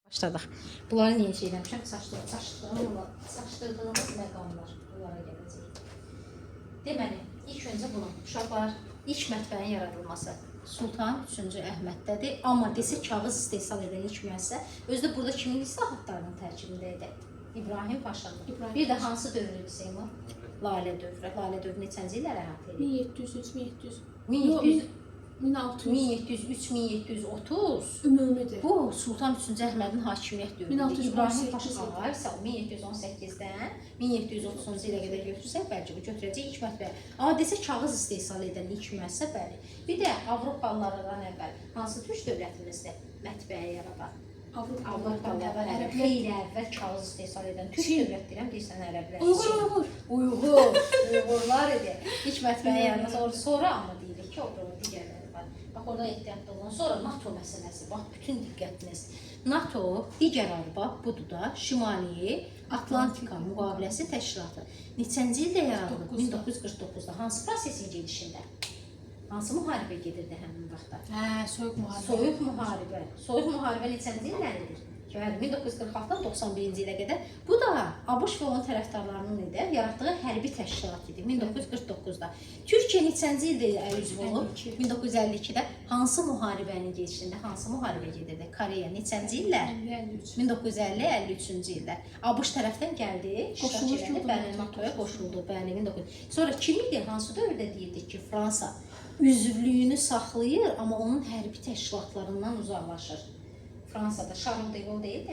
Başladıq. Bunları niyə şey eləmişəm? Saçdırdığımız məqamlar bunlara gələcək. Deməli, ilk öncə bunu, uşaqlar, ilk mətbəyin yaradılması Sultan 3-cü Əhməddədir. Amma desə kağız istehsal edən ilk müəssisə, özü də burada kimin islahatlarının tərkibində idi? İbrahim Paşadır. Bir də hansı dövrü Seymur? Lalə dövrü. Lalə dövrü neçənci illərə əhatə edir? 1703-1730 Ümumidir. Bu Sultan 3-cü Əhmədin hakimiyyət dövrüdür. İbrahim Paşa isə 1718-dən 1730-cu ilə qədər götürsək, bəlkə bu götürəcək ilk mətbəyə. Amma desə kağız istehsal edən ilk müəssisə bəli. Bir də Avropalılardan əvvəl hansı türk dövlətimizdə mətbəyə yaradan? Avropalılardan əvvəl xeyli əvvəl kağız istehsal edən türk dövlət deyirəm, deyirsən ərəblər. Uyğurlar idi. İlk mətbəyə yaradan sonra amma deyirik ki, orada digərləri. Bax, orada ehtiyatlı olun. Sonra NATO məsələsi, bax, bütün diqqətiniz. NATO, digər Avropa, budur da, Şimali Atlantika Müqaviləsi Təşkilatı. Neçənci ildə yaradılıb? 1949-da. Hansı prosesin gedişində? Hansı müharibə gedirdi həmin vaxtda? Soyuq müharibə. Soyuq müharibə. Soyuq müharibə neçənci illəridir? 1946-dan 91-ci ilə qədər. Bu da ABŞ və onun tərəfdarlarının idi, yaratdığı hərbi təşkilat idi 1949-da. Türkiyə neçənci ildə üzv olub? 1952-də. Hansı müharibənin gedişində, hansı müharibə gedirdi? Koreya neçənci illər? 1950-53-cü ildə. ABŞ tərəfdən gəldi, NATO-ya qoşuldu. Sonra kim idi? Hansı dövrdə deyirdik ki, Fransa üzvlüyünü saxlayır, amma onun hərbi təşkilatlarından uzaqlaşır. Fransada Şarl de Gaulle deyil,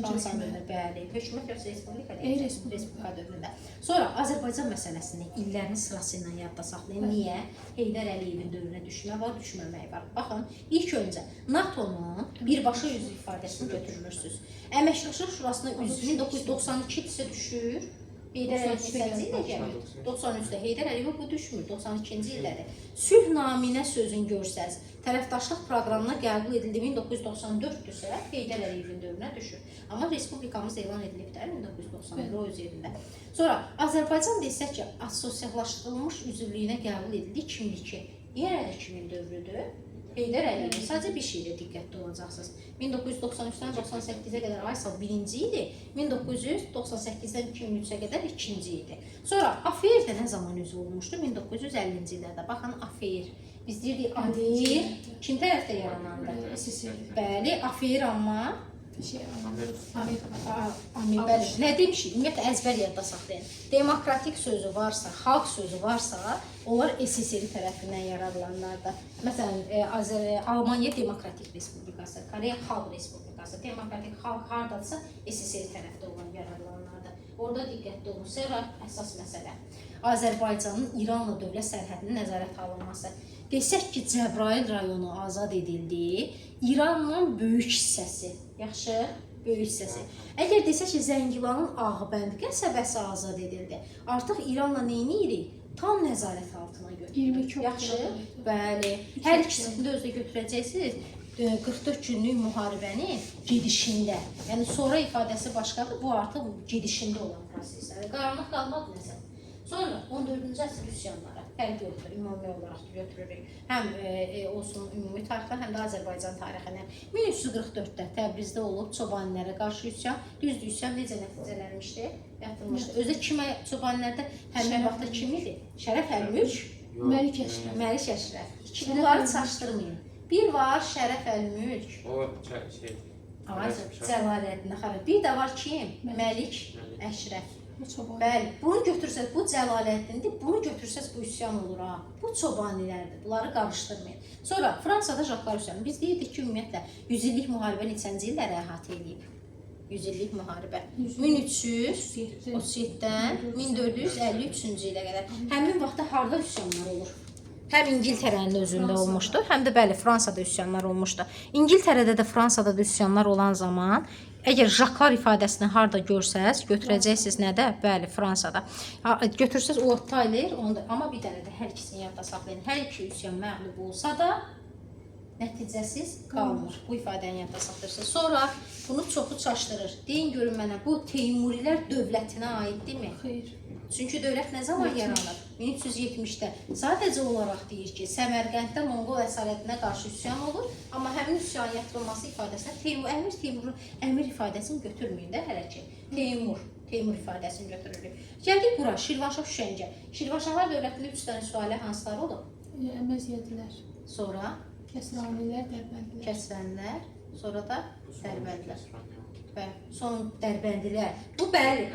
Fransanın bəli, hökumət yoxsa Respublika deyil, Respublika dövründə. Sonra Azərbaycan məsələsini illərin sırası ilə yadda saxlayın. Niyə? Heydər Əliyevin dövrünə düşmə var, düşməmək var. Baxın, ilk öncə NATO-nun birbaşa üzv ifadəsini götürmürsünüz. Əməkdaşlıq Şurasına üzv 1992-də düşür. Heydər Əliyev 93-də Heydər Əliyev bu düşmür, 92-ci illədir. Sülh naminə sözün görsəz, tərəfdaşlıq proqramına qəbul edildi 1994-dürsə, Heydər Əliyevin dövrünə düşür. Amma Respublikamız elan edilibdir 1991 o öz yerində. Sonra Azərbaycan desək ki, asosiallaşdırılmış üzvlüyünə qəbul edildi 2002. Yenə də kimin dövrüdür? Heydər Əliyevin. Sadəcə bir şeylə diqqətli olacaqsınız. 1993-dən 98-ə qədər Aysal birinci idi, 1998-dən 2003-ə qədər ikinci idi. Sonra AFER də nə zaman üzv olmuşdu? 1950-ci illərdə. Baxın, AFER. Biz deyirdik, AFER kim tərəfdə yaranandı? Bəli, AFER amma nə demişik? Ümumiyyətlə, əzbər yadda saxlayın. Demokratik sözü varsa, xalq sözü varsa, onlar SSR tərəfindən yaradılanlardır. Məsələn, Almaniya Demokratik Respublikası, Koreya Xalq Respublikası, Demokratik xalq hardadsa SSR tərəfdə olan yaradılanlardır. Orada diqqətli olun. Sonra əsas məsələ. Azərbaycanın İranla dövlət sərhədinin nəzarət alınması. Desək ki, Cəbrayıl rayonu azad edildi, İranın böyük hissəsi, yaxşı, böyük hissəsi. Əgər desək ki, Zəngilanın Ağbənd qəsəbəsi azad edildi, artıq İranla neyinirik? Tam nəzarət altına götürülür. Yaxşı, bəli. Hər ikisini də özdə götürəcəksiniz. 44 günlük müharibənin gedişində, yəni sonra ifadəsi başqadır, bu artıq gedişində olan proseslər. Qaranlıq qalmadı nəsə. Sonra 14-cü əsr üsyanları fərqi yoxdur, ümumi olaraq götürürük. Həm olsun ümumi tarixdən, həm də Azərbaycan tarixindən. 1344-də Təbrizdə olub çobanilərə qarşı üsyan, düzdür üsyan necə nəticələnmişdi, yatılmışdı. Özdə kimə çobanilərdə həmin vaxtda kim idi? Şərəf Əlmülk, Məlik Əşrəf. Bunları çaşdırmayın. Bir var Şərəf Əlmülk, Cəlaləddin Xarab. Bir də var kim? Məlik Əşrəf. Bəli, bunu götürsəz, bu Cəlaləddindir, bunu götürsəz bu üsyan olur ha. Bu çobanilərdir, bunları qarışdırmayın. Sonra Fransada Jaklar üsyanı. Biz deyirdik ki, ümumiyyətlə 100 illik müharibə neçənci illərə əhatə edib? 100 illik müharibə. 1337-dən 1453-cü ilə qədər. Həmin vaxtda harda üsyanlar olur? Həm İngiltərənin özündə olmuşdu, həm də bəli, Fransada üsyanlar olmuşdu. İngiltərədə də Fransada da üsyanlar olan zaman, əgər Jaklar ifadəsini harda görsəz, götürəcəksiniz nədə? Bəli, Fransada. Götürsəz o Tayler, amma bir dənə də hər ikisini yadda saxlayın. Hər iki üsyan məğlub olsa da nəticəsiz qalmır. Bu ifadəni yadda saxlayırsınız. Sonra bunu çoxu çaşdırır. Deyin görün mənə, bu Teymurilər dövlətinə aiddirmi? Xeyr. Çünki dövlət nə zaman yaranır? 1370-də sadəcə olaraq deyir ki, Səmərqənddə Monqol əsarətinə qarşı üsyan olur, amma həmin üsyanın yatırılması ifadəsində Teymurun əmir ifadəsini götürməyin də hələ ki. Teymur ifadəsini götürürük. Gəldik bura, Şirvanşah Şüşəngə. Şirvanşahlar dövlətində 3 dənə sülalə hansılar olub? Əməziyyətlər. Sonra? Kəsranilər, Dərbəndilər. Kəsrənlər, sonra da Dərbəndilər. Və son Dərbəndilər. Bu bəli,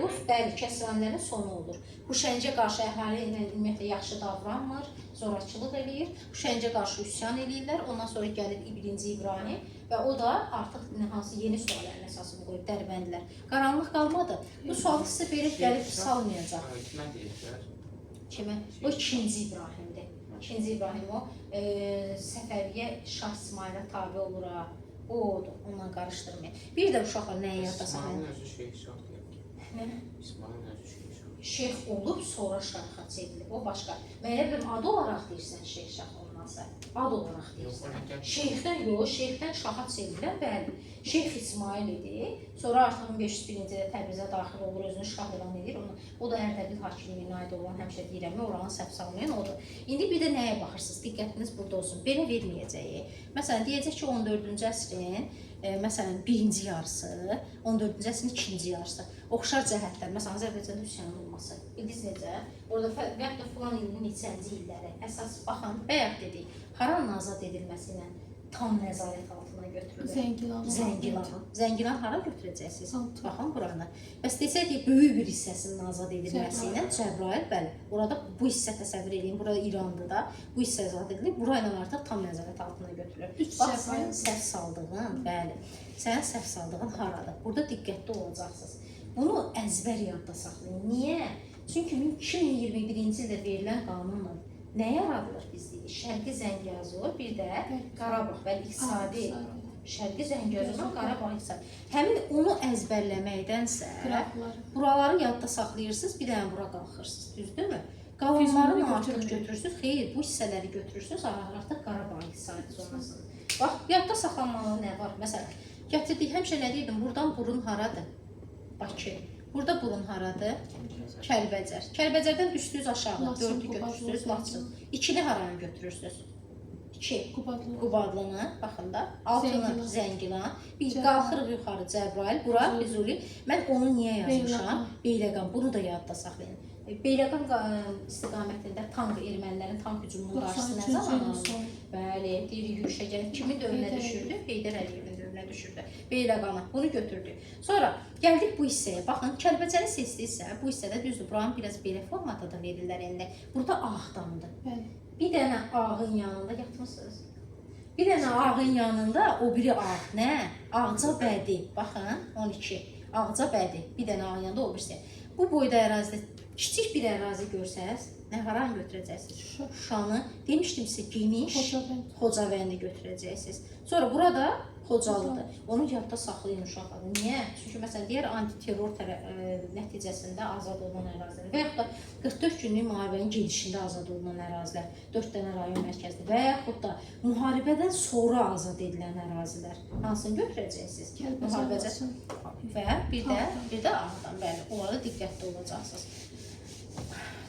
Kəsrənlərin sonu olur. Huşəngə qarşı əhali ilə ümumiyyətlə yaxşı davranmır, zorakılıq eləyir. Huşəngə qarşı üsyan eləyirlər. Ondan sonra gəlir 1-ci İbrahim və o da artıq hansı yeni sualların əsasını qoyub Dərbəndilər. Qaranlıq qalmadı. Bu sualı sizə belə gəlib salmayacaq. Kimə deyirlər? Kimə? O 2-ci İbrahimdir. 2-ci İbrahim o Səfəviyyə Şah İsmailə tabe olur. O odur, onunla qarışdırmayın. Bir də uşaqlar nəyə yadda saxlayın? İsmailin özü şeyh şah deyək. Nə? İsmailin özü şeyh şah. Şeyx olub, sonra şaha çevrilib. O başqa. Məgər bir adı olaraq deyirsən şeyx şah olmazsa? Ad olaraq deyirsən. Şeyxdən şaha çevrilən, bəli. Şeyx İsmail idi. Sonra artıq 1501-ci ildə Təbrizə daxil olur, özünü şah elan edir. O da Ərdəbil hakimliyinə aid olan, həmişə deyirəm, oranı səhv salmayan odur. İndi bir də nəyə baxırsınız? Diqqətiniz burada olsun. Belə verməyəcəyi. Məsələn, deyəcək ki, 14-cü əsrin məsələn, 1-ci yarısı, 14-cü əsrin 2-ci yarısı. Oxşar cəhətlər, məsələn, Azərbaycanda üsyanın olması. Bildiniz necə? Orada vəqt da filan ilin neçənci illəri. Əsas baxın, bayaq dedik, haranın azad edilməsi ilə tam nəzarət altına götürülür. Zəngilan hara götürəcəksiniz? Baxın buranı. Bəs desəydik, böyük bir hissəsinin azad edilməsi ilə Cəbrayıl, bəli, orada bu hissə təsəvvür edin, burada İrandır da, bu hissə azad edilir, burayla artıq tam nəzarət altına götürülür. Bax, sənin səhv saldığın, bəli, sənin səhv saldığın haradır? Burada diqqətli olacaqsınız. Bunu əzbər yadda saxlayın. Niyə? Çünki 2021-ci ildə verilən qanunla nə yaradılır bizdə? Şərqi Zəngəzur, bir də Qarabağ və iqtisadi. Şərqi Zəngəzurdan Qarabağ iqtisadi. Həmin onu əzbərləməkdənsə, buraları yadda saxlayırsınız, bir dənə bura qalxırsınız, düzdürmü? Qalanları artıq götürürsünüz, xeyr, bu hissələri götürürsünüz, artıq Qarabağ iqtisadi zonasını. Bax, yadda saxlanmalı nə var? Məsələn, gətirdik, həmişə nə deyirdim, buradan burun haradır? Bakı. Burada burun haradır? Kəlbəcər. Kəlbəcərdən düşdünüz aşağı, 4-ü götürürsünüz, Laçın. 2-li haranı götürürsünüz? 2. Qubadlını, baxın da, altını Zəngilan, bir qalxırıq yuxarı Cəbrayıl, bura Füzuli. Mən onu niyə yazmışam? Beyləqan, bunu da yadda saxlayın. Beyləqan istiqamətində tank, ermənilərin tank hücumunun qarşısı nə zaman alınır? Bəli, deyirik yürüşə gəlib. Kimin dövrünə düşürdü? Heydər Əliyevin dövrünə düşürdü. Beyləqana, bunu götürdük. Sonra gəldik bu hissəyə. Baxın, Kəlbəcəri seçdiksə, bu hissədə düzdür, buranın biraz belə formada da verirlər indi. Burada Ağdamdır. Bir dənə ağın yanında yatmışsınız. Bir dənə ağın yanında o biri ağ. Nə? Ağcabədi. Baxın, 12. Ağcabədi. Bir dənə ağın yanında o birisi. Bu boyda ərazidə kiçik bir ərazi görsəz, nə haranı götürəcəksiniz? Şuşanı, demişdim sizə geniş Xocavəndi götürəcəksiniz. Sonra burada Xocalıdır. Onu yadda saxlayın uşaqlar. Niyə? Çünki məsələn, deyər antiterror nəticəsində azad olunan ərazilər və yaxud da 44 günlük müharibənin gedişində azad olunan ərazilər, 4 dənə rayon mərkəzdir və yaxud da müharibədən sonra azad edilən ərazilər. Hansını götürəcəksiniz? Müharibəcə və bir də Ağdam, bəli, onlara diqqətli olacaqsınız.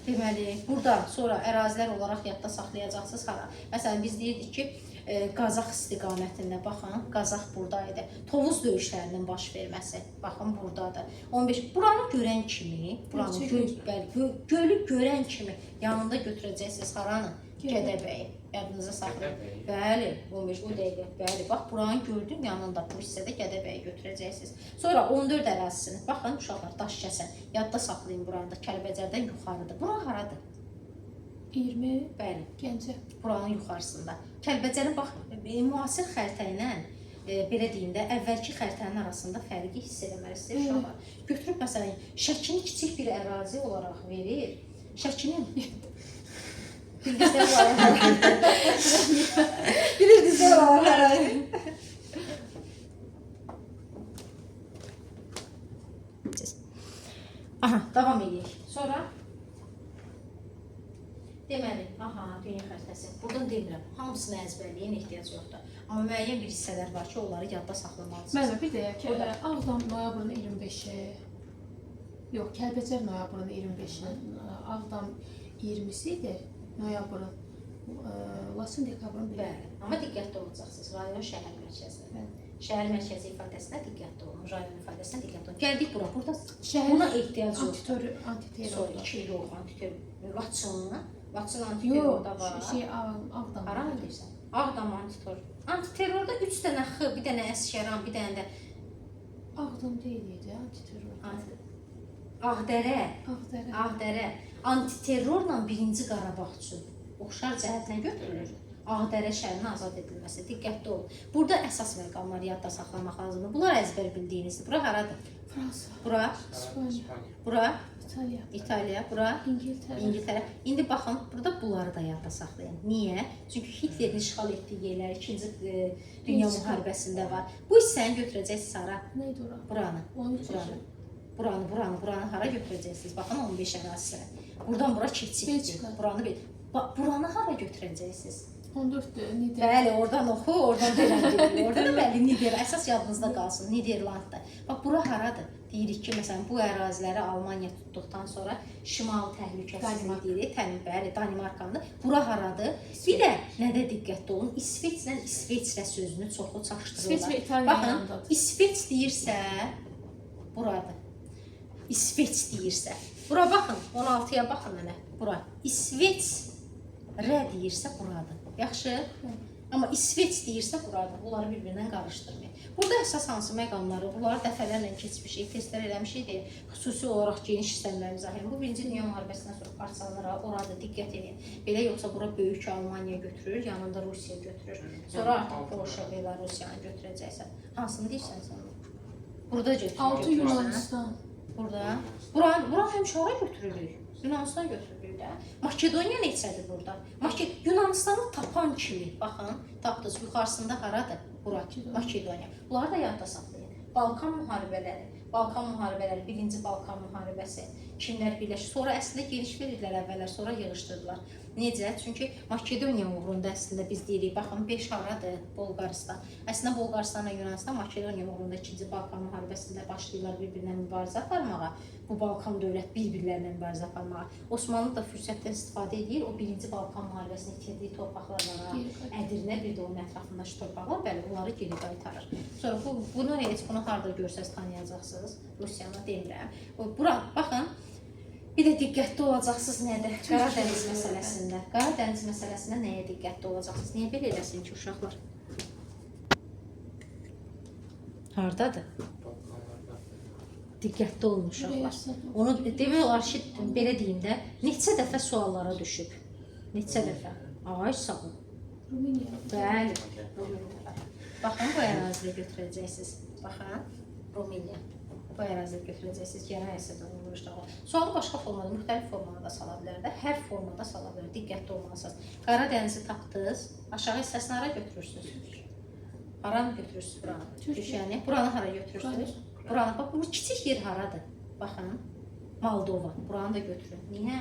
Deməli, burada sonra ərazilər olaraq yadda saxlayacaqsınız hara. Məsələn, biz deyirdik ki, Qazax istiqamətində, baxın, Qazax buradaydı. Tovuz döyüşlərinin baş verməsi, baxın, buradadır. 15, buranı görən kimi, gölü görən kimi yanında götürəcəksiniz haranı? Gədəbəyi, yadınıza saxlayın. Bəli, 15 bu dəqiqə, bəli, bax, buranı gördüm yanında, bu hissədə Gədəbəyi götürəcəksiniz. Sonra 14 ərazisini, baxın, uşaqlar, daş kəsən, yadda saxlayın buranı da, Kəlbəcərdən yuxarıdır. Bura haradır? 20, bəli, Gəncə. Buranın yuxarısında. Kəlbəcərin, bax, müasir xəritə ilə, belə deyim də, əvvəlki xəritənin arasında fərqi hiss eləməlisiniz uşaqlar. Götürüb, məsələn, Şəkini kiçik bir ərazi olaraq verir. Şəkinin bilgisayar var. Bilgisayar var. Aha, davam edək. Sonra deməli, dünya xəritəsi. Buradan demirəm, hamısını əzbərləyin, ehtiyac yoxdur. Amma müəyyən bir hissələr var ki, onları yadda saxlamalısınız. Mənə bir deyək ki, Ağdam noyabrın 25-i, yox, Kəlbəcər noyabrın 25-i, Ağdam 20-si idi noyabrın. Laçın dekabrın 1-i. Bəli. Amma diqqətli olacaqsınız. Rayon şəhər mərkəzi. Bəli. Şəhər mərkəzi ifadəsinə diqqətli olun. Rayon ifadəsinə diqqətli olun. Gəldik bura. Burada Şəhər buna ehtiyac yoxdur. antiterror, antiterror. Sonra 2 yox, antiterror. Laçın antiterrorda var. Ağdam. Hara deyirsən? Ağdam antiterror. Antiterrorda 3 dənə X, bir dənə Əsgəran, bir dənə də Ağdam deyil idi, antiterror. Ağdərə. Ağdərə. Ağdərə. Antiterrorla 1-ci Qarabağ üçün oxşar cəhətlə götürülür. Ağdərə şəhərinin azad edilməsi. Diqqətli olun. Burada əsas məqamları yadda saxlamaq lazımdır. Bunlar əzbər bildiyinizdir. Bura haradır? Fransa. Bura, İspaniya. bura, İtaliya. İtaliya, bura, İngiltərə. İngiltərə. İndi baxın, burada bunları da yadda saxlayın. Niyə? Çünki Hitlerin işğal etdiyi yerlər 2-ci Dünya müharibəsində var. Bu hissəni götürəcəksiniz hara? Neydi ora? Buranı. 13 Buranı hara götürəcəksiniz? Baxın 15 ərazisinə. Buradan bura keçiddir. Belçika. Buranı hara götürəcəksiniz? 14-dür, Nider. Bəli, oradan oxu, oradan verəndirilir. Oradan bəli, Nider, əsas yadınızda qalsın, Niderlanddır. Bax, bura haradır? Deyirik ki, məsələn, bu əraziləri Almaniya tutduqdan sonra şimal təhlükəsizlik deyirik, bəli, Danimarkandır. Bura haradır? Bir də nədə diqqətli olun? İsveçlə İsveçrə sözünü çoxlu çaşdırırlar. İsveç və İtaliya Baxın, yanındadır. İsveç deyirsə, buradır. İsveç deyirsə, bura baxın, 16-ya baxın mənə, bura. İsveç rə deyirsə, buradır. Yaxşı? Amma İsveç deyirsə, buradır. Bunları bir-birindən qarışdırmayın. Burada əsas hansı məqamları, bunları dəfələrlə keçmişik, testlər eləmişik deyə, xüsusi olaraq geniş hissələrimiz ahəm. Bu 1-ci Dünya müharibəsindən sonra parçalara, orada diqqət edin. Belə yoxsa bura böyük Almaniya götürür, yanında Rusiya götürür. Sonra artıq Polşa, Belarusiyanı götürəcəksən. Hansını deyirsən sən? Burada götürür. 6 Yunanistan. Burada. Bura həmişə ora götürülür. Yunanistan götürülür də. Makedoniya neçədir burada? Yunanistanı tapan kimi, baxın, tapdınız, yuxarısında haradır? Bura, Makedoniya. Bunları da yadda saxlayın. Balkan müharibələri, 1-ci Balkan müharibəsi, kimlər birləşir. Sonra əslində geniş verirlər əvvəllər, sonra yığışdırdılar. Necə? Çünki Makedoniya uğrunda əslində biz deyirik, baxın 5 haradır Bolqaristan. Əslində Bolqaristanla Yunanistan Makedoniya uğrunda 2-ci Balkan müharibəsində başlayırlar bir-birinə mübarizə aparmağa. Bu Balkan dövlət bir-birlərinə mübarizə aparmağa. Osmanlı da fürsətdən istifadə edir, o 1-ci Balkan müharibəsində itirdiyi torpaqlara, Ədirnə, bir də onun ətrafındakı torpaqlar, bəli, onları geri qaytarır. Sonra bunu harada görsəz tanıyacaqsınız, Rusiyanı demirəm. Bura, baxın, bir də diqqətli olacaqsınız nədir? Qaradəniz məsələsində. Qaradəniz məsələsində nəyə diqqətli olacaqsınız? Niyə belə eləsin ki, uşaqlar? Hardadır? Diqqətli olun uşaqlar. Onu demək olar ki, belə deyim də, neçə dəfə suallara düşüb. Neçə dəfə. Ay, sağ ol. Rumıniya. Bəli. Baxın, bu ərazidə götürəcəksiniz. Baxın, Rumıniya. Bu ərazidə götürəcəksiniz, gənə əsədə olmuşlar. Sualı başqa formada, müxtəlif formada da sala bilər də, hər formada sala bilər, diqqətli olmalısınız. Qaradənizi tapdınız, aşağı hissəsini hara götürürsünüz? Haranı götürürsünüz buranı? Türkiyəni. Buranı hara götürürsünüz? Buranı, bax, bu kiçik yer haradır? Baxın, Moldova, buranı da götürün. Niyə?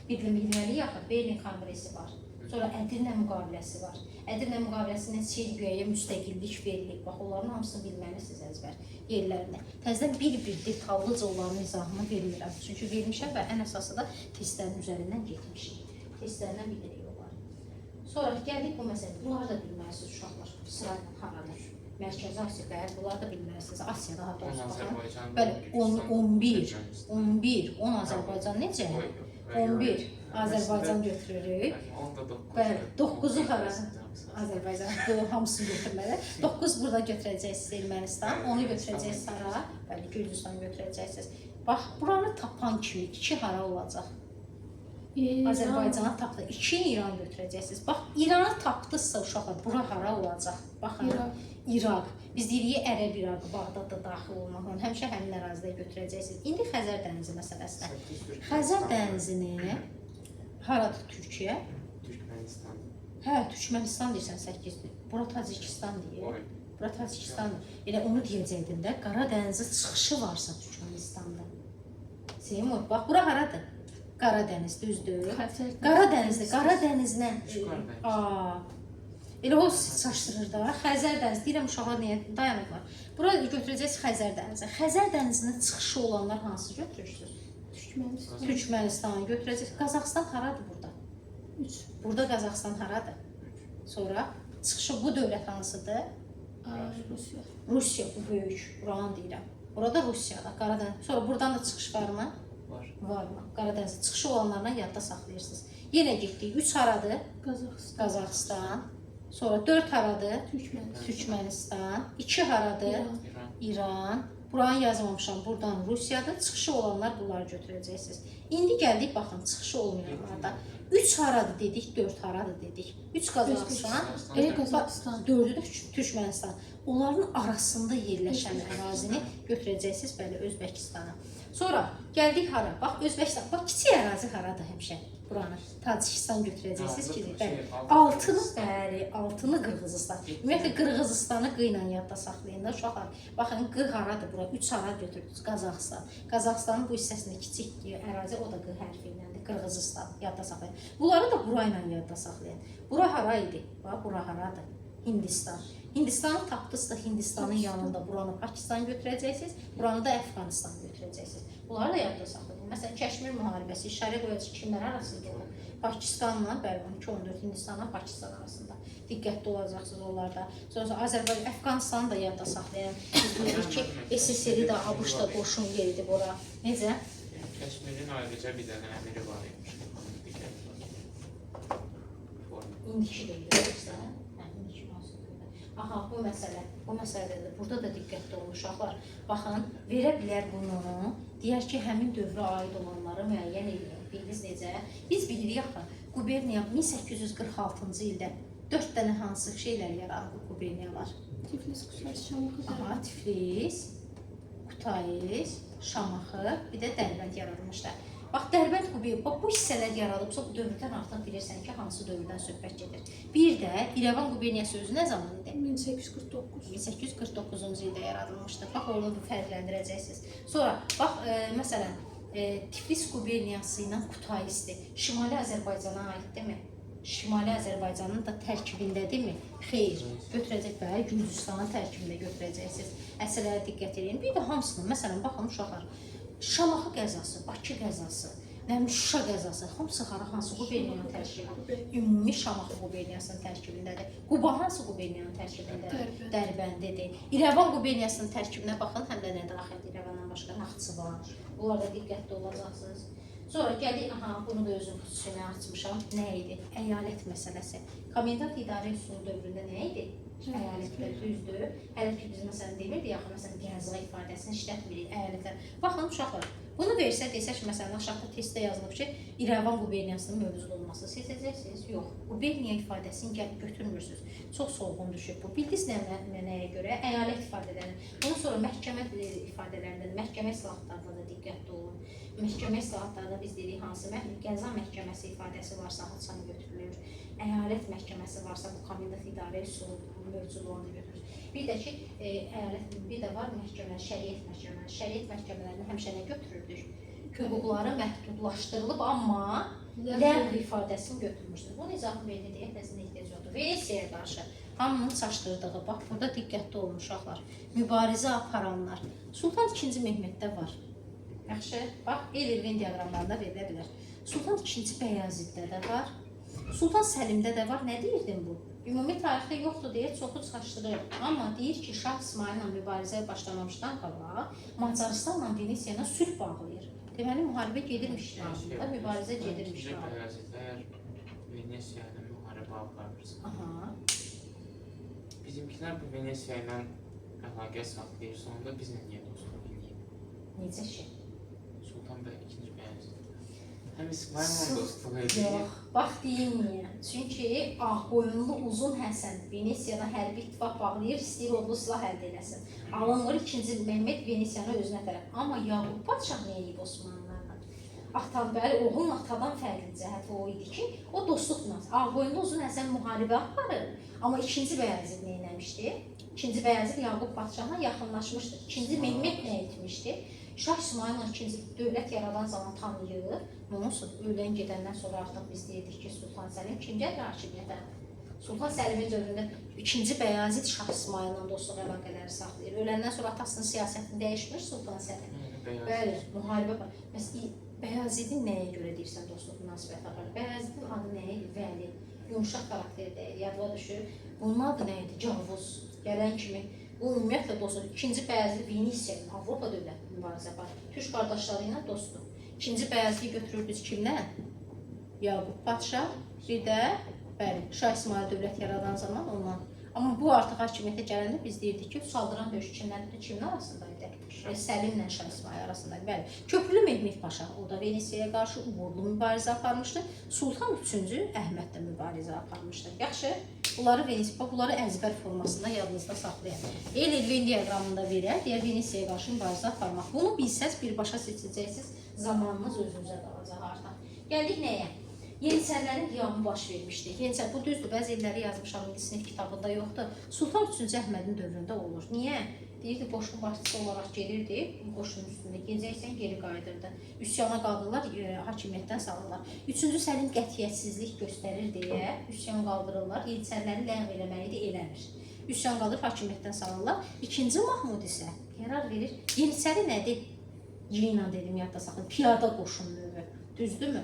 Bilməliyik axı, Berlin Konqresi var. Sonra Ədirnə müqaviləsi var. Ədirnə müqaviləsindən Serbiyaya müstəqillik verilib. Bax, onların hamısını bilməlisiniz əzbər yerlərini. Təzədən bir-bir detallıca onların izahını verirəm. Çünki vermişəm və ən əsası da testlərin üzərindən getmişik. Testlərindən bilirik onları. Sonra gəldik bu məsələ. Bunları da bilməlisiniz uşaqlar. Sırayla haradır? Mərkəzi Asiya, bəli, bunları da bilməlisiniz. Asiya daha doğrusu baxın. Bəli, 11, 10 Azərbaycan necə? 11 Azərbaycan götürürük. Bəli, 9-u hara? Azərbaycan, hamısını götürməli. 9 burada götürəcəksiniz Ermənistan, onu götürəcəksiniz hara? Bəli, Gürcüstan götürəcəksiniz. Bax, buranı tapan kimi 2 hara olacaq? Azərbaycana tapdı. 2 İran götürəcəksiniz. Bax, İranı tapdınızsa uşaqlar, bura hara olacaq? Baxın, İraq. Biz deyirik Ərəb İraqı, Bağdadda daxil olmaqla həmişə həmin ərazidə götürəcəksiniz. İndi Xəzər dənizi məsələsinə. Xəzər dənizini haradır Türkiyə? Türkmenistan. Hə, Türkmenistan deyirsən 8-dir. Bura Tacikistan deyir. Bura Tacikistandır. Elə onu deyəcəkdim də, Qara dənizə çıxışı varsa Türkmenistanda. Seymur, bax, bura haradır? Qara dəniz, düzdür? Qara dənizdir, Qara dənizlə... Elə o çaşdırır da, Xəzər dənizi, deyirəm uşaqlar niyə dayanıqlar. Bura götürəcəksiniz Xəzər dənizi. Xəzər dənizindən çıxışı olanlar hansı götürürsünüz? Türkmenistan. Türkmenistanı götürəcək. Qazaxıstan haradır burada? 3. Burada Qazaxıstan haradır? Sonra çıxışı bu dövlət hansıdır? Rusiya. Rusiya bu böyük. Buranı deyirəm. Burada Rusiyadır. Qaradəniz. Sonra buradan da çıxış varmı? Var. Varmı? Qaradəniz çıxışı olanlarla yadda saxlayırsınız. Yenə getdik. 3 haradır? Qazaxıstan. Qazaxıstan. Sonra 4 haradır? Türkmenistan. Türkmenistan. 2 haradır? İran. İran. İran. Buranı yazmamışam. Buradan Rusiyadır. Çıxışı olanlar bunları götürəcəksiniz. İndi gəldik baxın çıxışı olmayanlarda. 3 haradır dedik, 4 haradır dedik. 3 Qazaxıstan, Qazaxıstan. 4'ü də Türkmenistan. Onların arasında yerləşən ərazini götürəcəksiniz bəli Özbəkistana. Sonra gəldik hara? Bax Özbəkistan. Bax kiçik ərazi haradır həmişə? Buranı Tacikistan götürəcəksiniz ki, bəli. Altını bəli, altını Qırğızistan. Ümumiyyətlə Qırğızistanı qı ilə yadda saxlayın da uşaqlar. Baxın qı haradır bura? 3 hara götürdünüz Qazaxıstan. Qazaxıstanın bu hissəsində kiçik ərazi o da qı hərfi iləndir. Qırğızistan yadda saxlayın. Bunları da bura ilə yadda saxlayın. Bura hara idi? Bax bura haradır? Hindistan. Hindistanı tapdınızsa Hindistanın yanında buranı Pakistan götürəcəksiniz, buranı da Əfqanistan götürəcəksiniz. Bunları da yadda saxlayın. Məsələn, Kəşmir müharibəsi işarə qoyacaq kimlər arasında olur? Pakistanla, bəli, 12-14 Hindistanla Pakistan arasında. Diqqətli olacaqsınız onlarda. Sonra Azərbaycan, Əfqanistanı da yadda saxlayın. Biz bilirik ki, SSR-i də, ABŞ da qoşun yeridir bura. Necə? Kəşmirin ayrıca bir dənə əmiri var imiş. İndiki də görürsən. Aha, bu məsələdir. Burada da diqqətli olun uşaqlar. Baxın, verə bilər bunu, deyər ki, həmin dövrə aid olanları müəyyən edin. Bildiniz necə? Biz bilirik axı, quberniya 1846-cı ildə 4 dənə hansı şeylər yarandı quberniyalar? Tiflis, Kutays, Şamaxı. Aha, Tiflis, Kutays, Şamaxı, bir də Dərbənd yaradılmışlar. Bax, Dərbənd quberniya, bu hissələr yaradılıbsa, bu dövrdən artıq bilirsən ki, hansı dövrdən söhbət gedir. Bir də İrəvan quberniyası özü nə zaman idi? 1849. 1849-cu ildə yaradılmışdır. Bax, onu fərqləndirəcəksiniz. Sonra, bax, məsələn, Tiflis quberniyası ilə Kutaysdir. Şimali Azərbaycana aiddirmi? Şimali Azərbaycanın da tərkibindədirmi? Xeyr, götürəcək və Gürcüstanın tərkibində götürəcəksiniz. Əsərlərə diqqət edin. Bir də hamısını, məsələn, baxın uşaqlar, Şamaxı qəzası, Bakı qəzası, Şuşa qəzası, hamısı hansı quberniyanın tərkibində? Ümumi Şamaxı quberniyasının tərkibindədir. Quba hansı quberniyanın tərkibindədir? Dərbəndidir. İrəvan quberniyasının tərkibinə baxın, həm də nə daxildir İrəvandan başqa Naxçıvan. Bunlarda diqqətli olacaqsınız. Sonra gəlir, aha, bunu da özüm xüsusinə açmışam. Nə idi? Əyalət məsələsi. Komendant idarə üsulu dövründə nə idi? Əyalətlər düzdür. Hələ ki, biz məsələn demirdik, yaxı məsələn gəzə ifadəsini işlətmirik, əyalətlər. Baxın, uşaqlar, bunu versə, desək ki, məsələn, aşağıda testdə yazılıb ki, İrəvan quberniyasının mövcud olması seçəcəksiniz. Yox, quberniya ifadəsini gəlib götürmürsünüz. Çox solğun düşür bu. Bildiniz nəyə görə? Əyalət ifadələrini. Bundan sonra məhkəmə ifadələrində, məhkəmə islahatlarında da diqqətli olun. Məhkəmə islahatlarında biz dedik, hansı qəza məhkəməsi ifadəsi varsa, haçanı götürülür. Əyalət məhkəməsi varsa, bu komendant idarə üsulu mövcud olanı götürür. Bir də ki, bir də var məhkəmə, şəriət məhkəmələri. Şəriət məhkəmələrini həmişə nə götürürdük? Hüquqları məhdudlaşdırılıb, amma ləğv ifadəsini götürmürsünüz. Bunu izahı verdi deyə nəzində ehtiyac yoxdur. Venesiyaya qarşı hamının çaşdırdığı, bax, burada diqqətli olun uşaqlar. Mübarizə aparanlar. Sultan II. Mehmetdə var. Yaxşı, bax, el-irvin diaqramlarında verilə bilər. Sultan II. Bəyaziddə də var. Sultan Səlimdə də var. Nə deyirdim bu? Ümumi tarixdə yoxdur deyə çoxu çaşdırır. Amma deyir ki, Şah İsmaillə mübarizəyə başlamamışdan qabaq Macarıstanla Venesiyanı sülh bağlayır. Deməli, müharibə gedirmiş lazımda, mübarizə gedirmiş lazımda. Bəyazidlər Venesiya ilə müharibə aparırsa. Aha. Bizimkilər bu Venesiya ilə əlaqə saxlayır, sonunda bizlə niyə dostluq eləyib? Necə şey? Sultan bəy ikinci Bəyazid. Həm İsmaillə dostluq eləyib. Yox, bax deyim niyə? Çünki Ağboyunlu Uzun Həsən Venesiyada hərbi ittifaq bağlayır, istəyir odlu silah əldə eləsin. Alınmır 2. Mehmet Venesiyanı özünə tərəf. Amma Yaqub Padşah nə edib Osmanlılarla? Bəli, oğlun atadan fərqli cəhəti o idi ki, o dostluqla. Ağboyunlu Uzun Həsən müharibə aparır, amma 2. Bəyazid nə eləmişdi? 2. Bəyazid Yaqub Padşahla yaxınlaşmışdı. 2. Mehmet nə etmişdi? Şah İsmail'la ikinci dövlət yaradan zaman tanıyır. Onsuz ölən gedəndən sonra artıq biz deyirdik ki, Sultan Səlim kim gəlir hakimiyyətə? Sultan Səlimin dövründə 2. Bəyazid Şah İsmail'la dostluq əlaqələri saxlayır. Öləndən sonra atasının siyasətini dəyişmiş Sultan Səlim. Bəli, müharibə var. Məsələn, Bəyazidin nəyə görə deyirsən dostluq münasibət aparır? Bəyazidin adı nə idi? Vəli. Yumuşaq xarakterdə, yadına düşür. Bunun adı nə idi? Cavuz. Gələn kimi. Bu ümumiyyətlə dostluq. İkinci Bəyazid Venisiya Avropa dövləti mübarizə aparır. Türk qardaşları ilə dostluq. İkinci Bəyazidi götürürdük kimlə? Yaqub Padşah, bir də bəli, Şah İsmayıl dövlət yaradan zaman ondan. Amma bu artıq hakimiyyətə gələndə biz deyirdik ki, saldıran döyüşü kimin arasında idi? Səlimlə Şah İsmayıl arasında. Bəli. Köprülü Mehmet Paşa, o da Venesiyaya qarşı uğurlu mübarizə aparmışdı. Sultan 3-cü Əhməd də mübarizə aparmışdı. Yaxşı, bunları əzbər formasında yadınızda saxlayın. El-Elvin diaqramında verər, deyər Venesiyaya qarşı mübarizə aparmaq. Bunu bilsəz, birbaşa seçəcəksiniz, zamanınız özünüzə qalacaq artıq. Gəldik nəyə? Yeniçərilərin qiyamı baş vermişdi. Yeniçər, bu düzdür, bəzi illəri yazmışam, sinif kitabında yoxdur. Sultan 3-cü Əhmədin dövründə olur. Niyə? Deyirdi, qoşun başçısı olaraq gelirdi, qoşunun üstündə gezəksən, geri qayıdırdı. Üsyana qaldırırlar, hakimiyyətdən salırlar. 3-cü Səlim qətiyyətsizlik göstərir deyə üsyan qaldırırlar, yeniçəriləri ləğv eləməlidir, eləmir. Üsyan qaldırıb hakimiyyətdən salırlar. 2-ci Mahmud isə qərar verir, yeniçəri nədir? Yina dedim, yadda saxlayın, piyada qoşun növü, düzdürmü?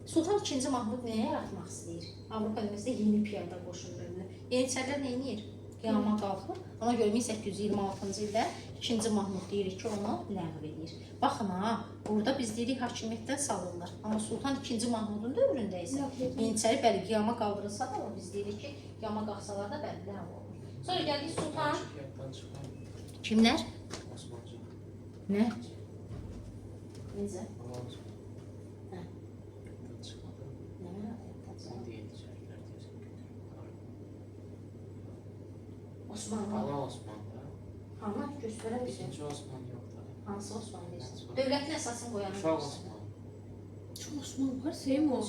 Sultan 2-ci Mahmud nəyə yaratmaq istəyir? Avropa dünyasında yeni piyada qoşun növünü. Yeniçərilər nə edir? Qiyama qalxır. Ona görə 1826-cı ildə 2-ci Mahmud deyirik ki, onu ləğv edir. Baxın ha, burada biz deyirik hakimiyyətdən salırlar. Amma Sultan 2-ci Mahmudun dövründə isə Yeniçəri bəli qiyama qaldırılsa da biz deyirik ki, qiyama qalxsalar da bəli ləğv olur. Sonra gəldik Sultan. Kimlər? Osmancı. Nə? Necə? Hə. Nə mənada? Osmanlı. Hala Osmanlı. Hanı göstərə bilsin. İkinci Osman yoxdur. Hansı Osmanlı deyirsən? Dövlətin əsasını qoyan Uşaq Osman. Çox Osman var, Seymur. Var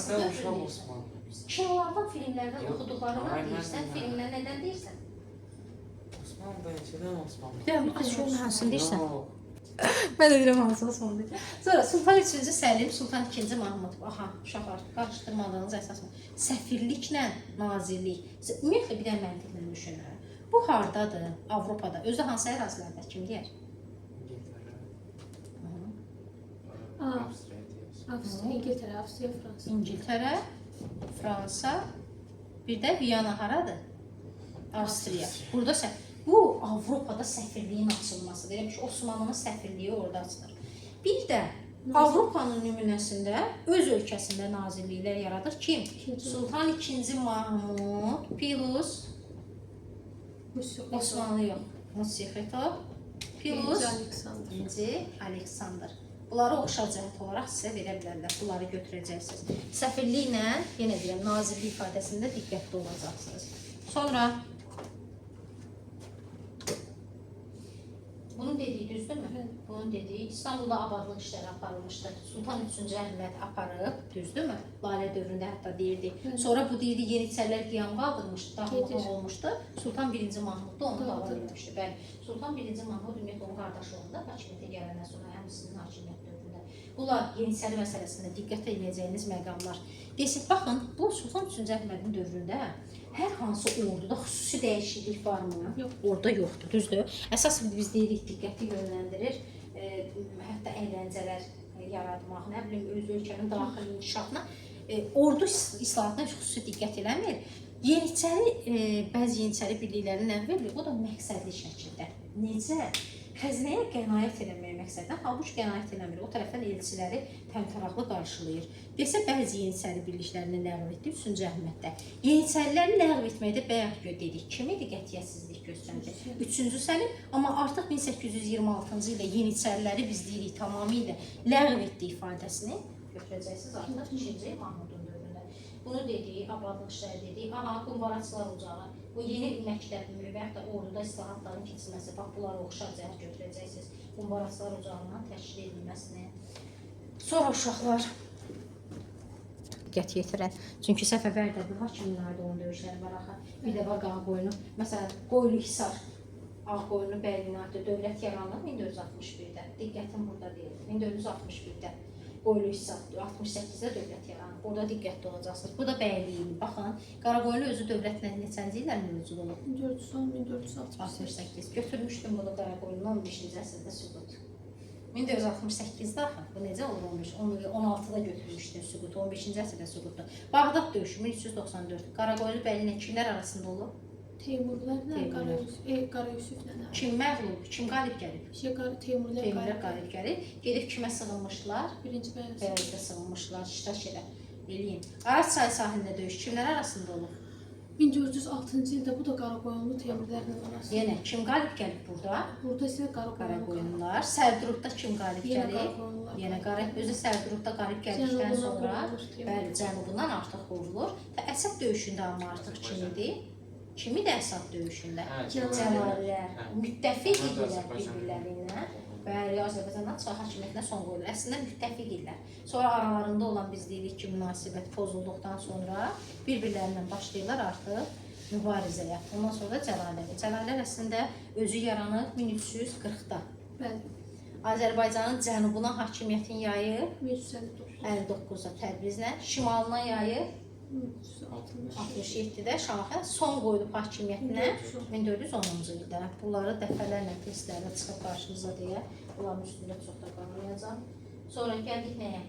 da Uşaq Osman. Kinolardan, filmlərdən oxuduqlarından Aynen, deyirsən, aynen. filmlər nədən deyirsən? Osman da içidən Osman. Deyirəm, açıq hansını deyirsən? Yox. Mən də deyirəm hansı Osmanlı deyirsən. Sonra Sultan 3-cü Səlim, Sultan 2-ci Mahmud. Aha, uşaqlar, qarışdırmadığınız əsas mı? Səfirliklə nazirlik. Ümumiyyətlə bir də məntiqlə düşünün. Bu hardadır? Avropada. Özü hansı ərazilərdə? Kim deyər? İngiltərə. İngiltərə, Avstriya, Fransa. İngiltərə, Fransa, bir də Viyana haradır? Avstriya. Burada bu Avropada səfirliyin açılmasıdır. Elə ki, Osmanlının səfirliyi orada açılır. Bir də Avropanın nümunəsində öz ölkəsində nazirliklər yaradır. Kim? Sultan 2-ci Mahmud, Pilus, Osmanlı yox, Musixetov, Pilus, İkinci Aleksandr. Bunları oxşar cəhət olaraq sizə verə bilərlər. Bunları götürəcəksiniz. Səfirliklə, yenə deyirəm, nazirlik ifadəsində diqqətli olacaqsınız. Sonra bunun dediyi düzdürmü? Bunun dediyi İstanbulda abadlıq işləri aparılmışdı. Sultan 3-cü Əhməd aparıb, düzdürmü? Lalə dövründə hətta deyirdi. Sonra bu deyirdi Yeniçərilər qiyam qaldırmışdı, dağılıq olmuşdu. Sultan 1-ci Mahmud da onu davam etmişdi. Bəli, Sultan 1-ci Mahmud ümumiyyətlə onun qardaşı oldu hakimiyyətə gələndən sonra həmçinin hakimiyyət dövründə. Bunlar Yeniçəri məsələsində diqqət edəcəyiniz məqamlar. Desək, baxın, bu Sultan 3-cü Əhmədin dövründə hər hansı orduda xüsusi dəyişiklik varmı? Yox. Orada yoxdur, düzdür? Əsas biz deyirik, diqqəti yönləndirir, hətta əyləncələr yaratmaq, nə bilim, öz ölkənin daxili inkişafına, ordu islahatına xüsusi diqqət eləmir. Bəzi Yeniçəri birlikləri ləğv edilir, o da məqsədli şəkildə. Necə? Xəzinəyə qənaət eləməyə məqsəddən, halbuki qənaət eləmir. O tərəfdən elçiləri təmtəraqlı qarşılayır. Desə, bəzi Yeniçəri birliklərini ləğv etdi 3-cü Əhməddə. Yeniçəriləri ləğv etməkdə bayaq dedik, kim idi qətiyyətsizlik göstərdi? 3-cü Səlim, amma artıq 1826-cı ildə Yeniçəriləri biz deyirik tamamilə ləğv etdi ifadəsini götürəcəksiniz artıq 2-ci Mahmudun dövründə. Bunu dedik, abadlıq işləri dedik, qumbaraçılar ocağı. Bu yeni məktəbimi və yaxud da orduda islahatların keçilməsi, bax, bunları oxşar cəhət götürəcəksiniz. Qumbaraçılar ocağından təşkil edilməsini. Sonra uşaqlar diqqət yetirən. Çünki Səfəvərdədir, var kimlərdə onun döyüşləri var axı. Bir də var Ağqoyunu. Məsələn, Qoylu-Hisar, Ağqoyunu, Bəylinatı, dövlət yaranır 1461-də. Diqqətim burada deyil. 1461-də Qoylu-Hisar, 68-də dövlət yaranır. Orada diqqətli olacaqsınız. Bu da bəyliyin. Baxın, Qaraqoyunlu özü dövlətlə neçənci illər mövcud olub? 1410-1468. Götürmüşdüm bunu Qaraqoyunlu 15-ci əsrdə sübut. 1468-də axı, bu necə olur 15, 16-da götürmüşdün süqutu, 15-ci əsrdə süqutu. Bağdad döyüşü 1394, Qaraqoyunlu bəylə kimlər arasında olub? Teymurlarla, Qara Yusufla. Kim məğlub, kim qalib gəlib? Teymurlar Teymurlar qalib gəlib, gedib kimə sığınmışlar? Birinci Bəyazda sığınmışlar, iştirak eləyin. Araz çayı sahilində döyüş kimlər arasında olub? 1406-cı ildə bu da Qaraqoyunlu Teymurlarla arasında. Yenə kim qalib gəlib burada? Burada isə Qaraqoyunlular. Sərdurudda kim qalib gəlib? Yenə özü Sərdurudda qalib gəldikdən sonra bəli, cənubundan artıq vurulur. Əsəd döyüşündə amma artıq kim idi? Kim idi Əsəd döyüşündə? Cəlalilər. Müttəfiq idilər bir-birlərinə. Bəli, Azərbaycandan çay hakimiyyətinə son qoyulur. Əslində müttəfiq idilər. Sonra aralarında olan biz deyirik ki, münasibət pozulduqdan sonra bir-birlərindən başlayırlar artıq mübarizəyə. Ondan sonra da Cəlalilər. Cəlalilər əslində özü yaranıb 1340-da. Bəli. Azərbaycanın cənubuna hakimiyyətin yayıb 1359. 59-da Təbrizlə, şimalına yayıb 67-də Şamaxıya son qoyulub hakimiyyətinə 1410-cu ildə. Bunları dəfələrlə testlərdə çıxıb qarşınıza deyə bunların üstündə çox da qalmayacaq. Sonra gəldik nəyə?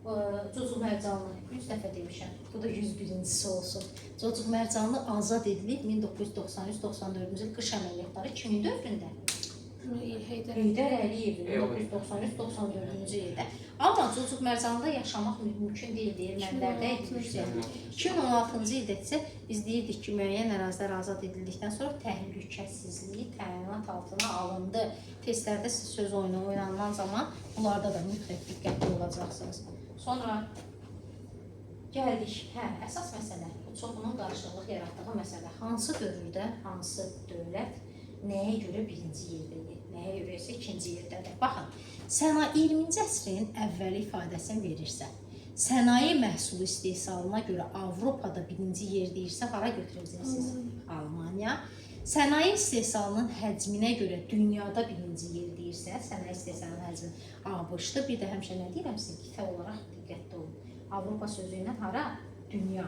Cocuq Mərcanlı 100 dəfə demişəm. Bu da 101-incisi olsun. Cocuq Mərcanlı azad edilib 1993-94-cü il qış əməliyyatları kimin dövründə? Heydər Əliyevin 1993-94-cü ildə. Amma Cocuq Mərcanlıda yaşamaq mümkün deyildi, ermənilərdə idi. 2016-cı ildə isə biz deyirdik ki, müəyyən ərazilər azad edildikdən sonra təhlükəsizliyi təminat altına alındı. Testlərdə siz söz oyunu oynanılan zaman bunlarda da mütləq diqqətli olacaqsınız. Sonra gəldik, əsas məsələ, çoxunun qarşılıq yaratdığı məsələ. Hansı dövrdə, hansı dövlət nəyə görə birinci yerdədir, nəyə görə isə ikinci yerdədir. Baxın, 20-ci əsrin əvvəli ifadəsini verirsə, sənaye məhsulu istehsalına görə Avropada birinci yer deyirsə, hara götürəcəksiniz? Almanya. Sənaye istehsalının həcminə görə dünyada birinci yer deyirsə, sənaye istehsalının həcmi ABŞ-dır. Bir də həmişə nə deyirəm sizə, qitə olaraq diqqətli olun. Avropa sözü ilə hara? Dünya.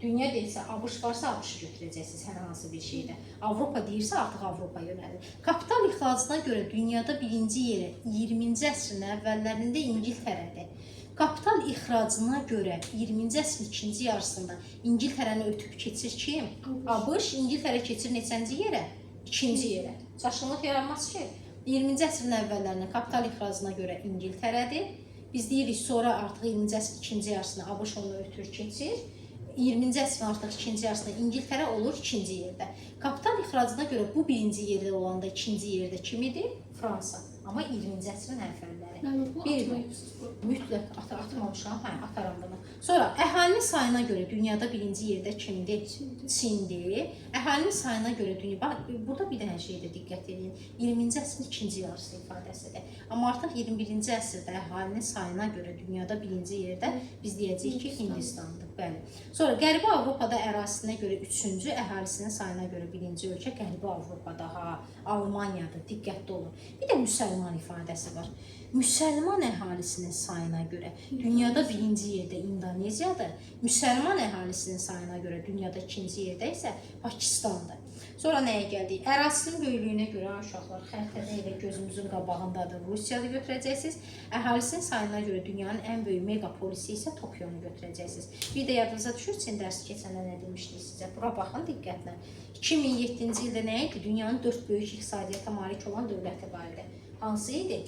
Dünya deyilsə, ABŞ varsa ABŞ götürəcəksiniz hər hansı bir şeydə. Avropa deyirsə, artıq Avropa yönəlir. Kapital ixracına görə dünyada birinci yerə 20-ci əsrin əvvəllərində İngiltərədir. Kapital ixracına görə 20-ci əsrin ikinci yarısında İngiltərəni ötüb keçir kim? ABŞ, İngiltərə keçir neçənci yerə? İkinci yerə. Çaşqınlıq yaranmaz ki, 20-ci əsrin əvvəllərində kapital ixracına görə İngiltərədir. Biz deyirik, sonra artıq 20-ci əsrin ikinci yarısında ABŞ onu ötür keçir. 20-ci əsrin artıq ikinci yarısında İngiltərə olur ikinci yerdə. Kapital ixracına görə bu birinci yerdə olanda ikinci yerdə kim idi? Fransa. Amma 20-ci əsrin əvvəlləri. Mütləq atmamışam, ataram bunu. Sonra əhalinin sayına görə dünyada birinci yerdə kimdir? Çindir. Əhalinin sayına görə burada bir dənə şeydə diqqət edin. 20-ci əsrin ikinci yarısı ifadəsidir. Amma artıq 21-ci əsrdə əhalinin sayına görə dünyada birinci yerdə biz deyəcəyik ki, Hindistandır. Bəli. Sonra Qərbi Avropada ərazisinə görə üçüncü, əhalisinin sayına görə birinci ölkə Qərbi Avropada, Almaniyadır, diqqətli olun. Bir də müsəlman ifadəsi var. Müsəlman əhalisinin sayına görə dünyada birinci yerdə İndoneziyadır, müsəlman əhalisinin sayına görə dünyada ikinci yerdə isə Pakistandır. Sonra nəyə gəldik? Ərazisinin böyüklüyünə görə uşaqlar xəritədə elə gözümüzün qabağındadır. Rusiyadı götürəcəksiniz. Əhalisinin sayına görə dünyanın ən böyük megapolisi isə Tokyonu götürəcəksiniz. Bir də yadınıza düşür, Çin dərsi keçəndə nə demişdik sizə? Bura baxın diqqətlə. 2007-ci ildə nə idi? Dünyanın 4 böyük iqtisadiyyata malik olan dövləti var idi. Hansı idi?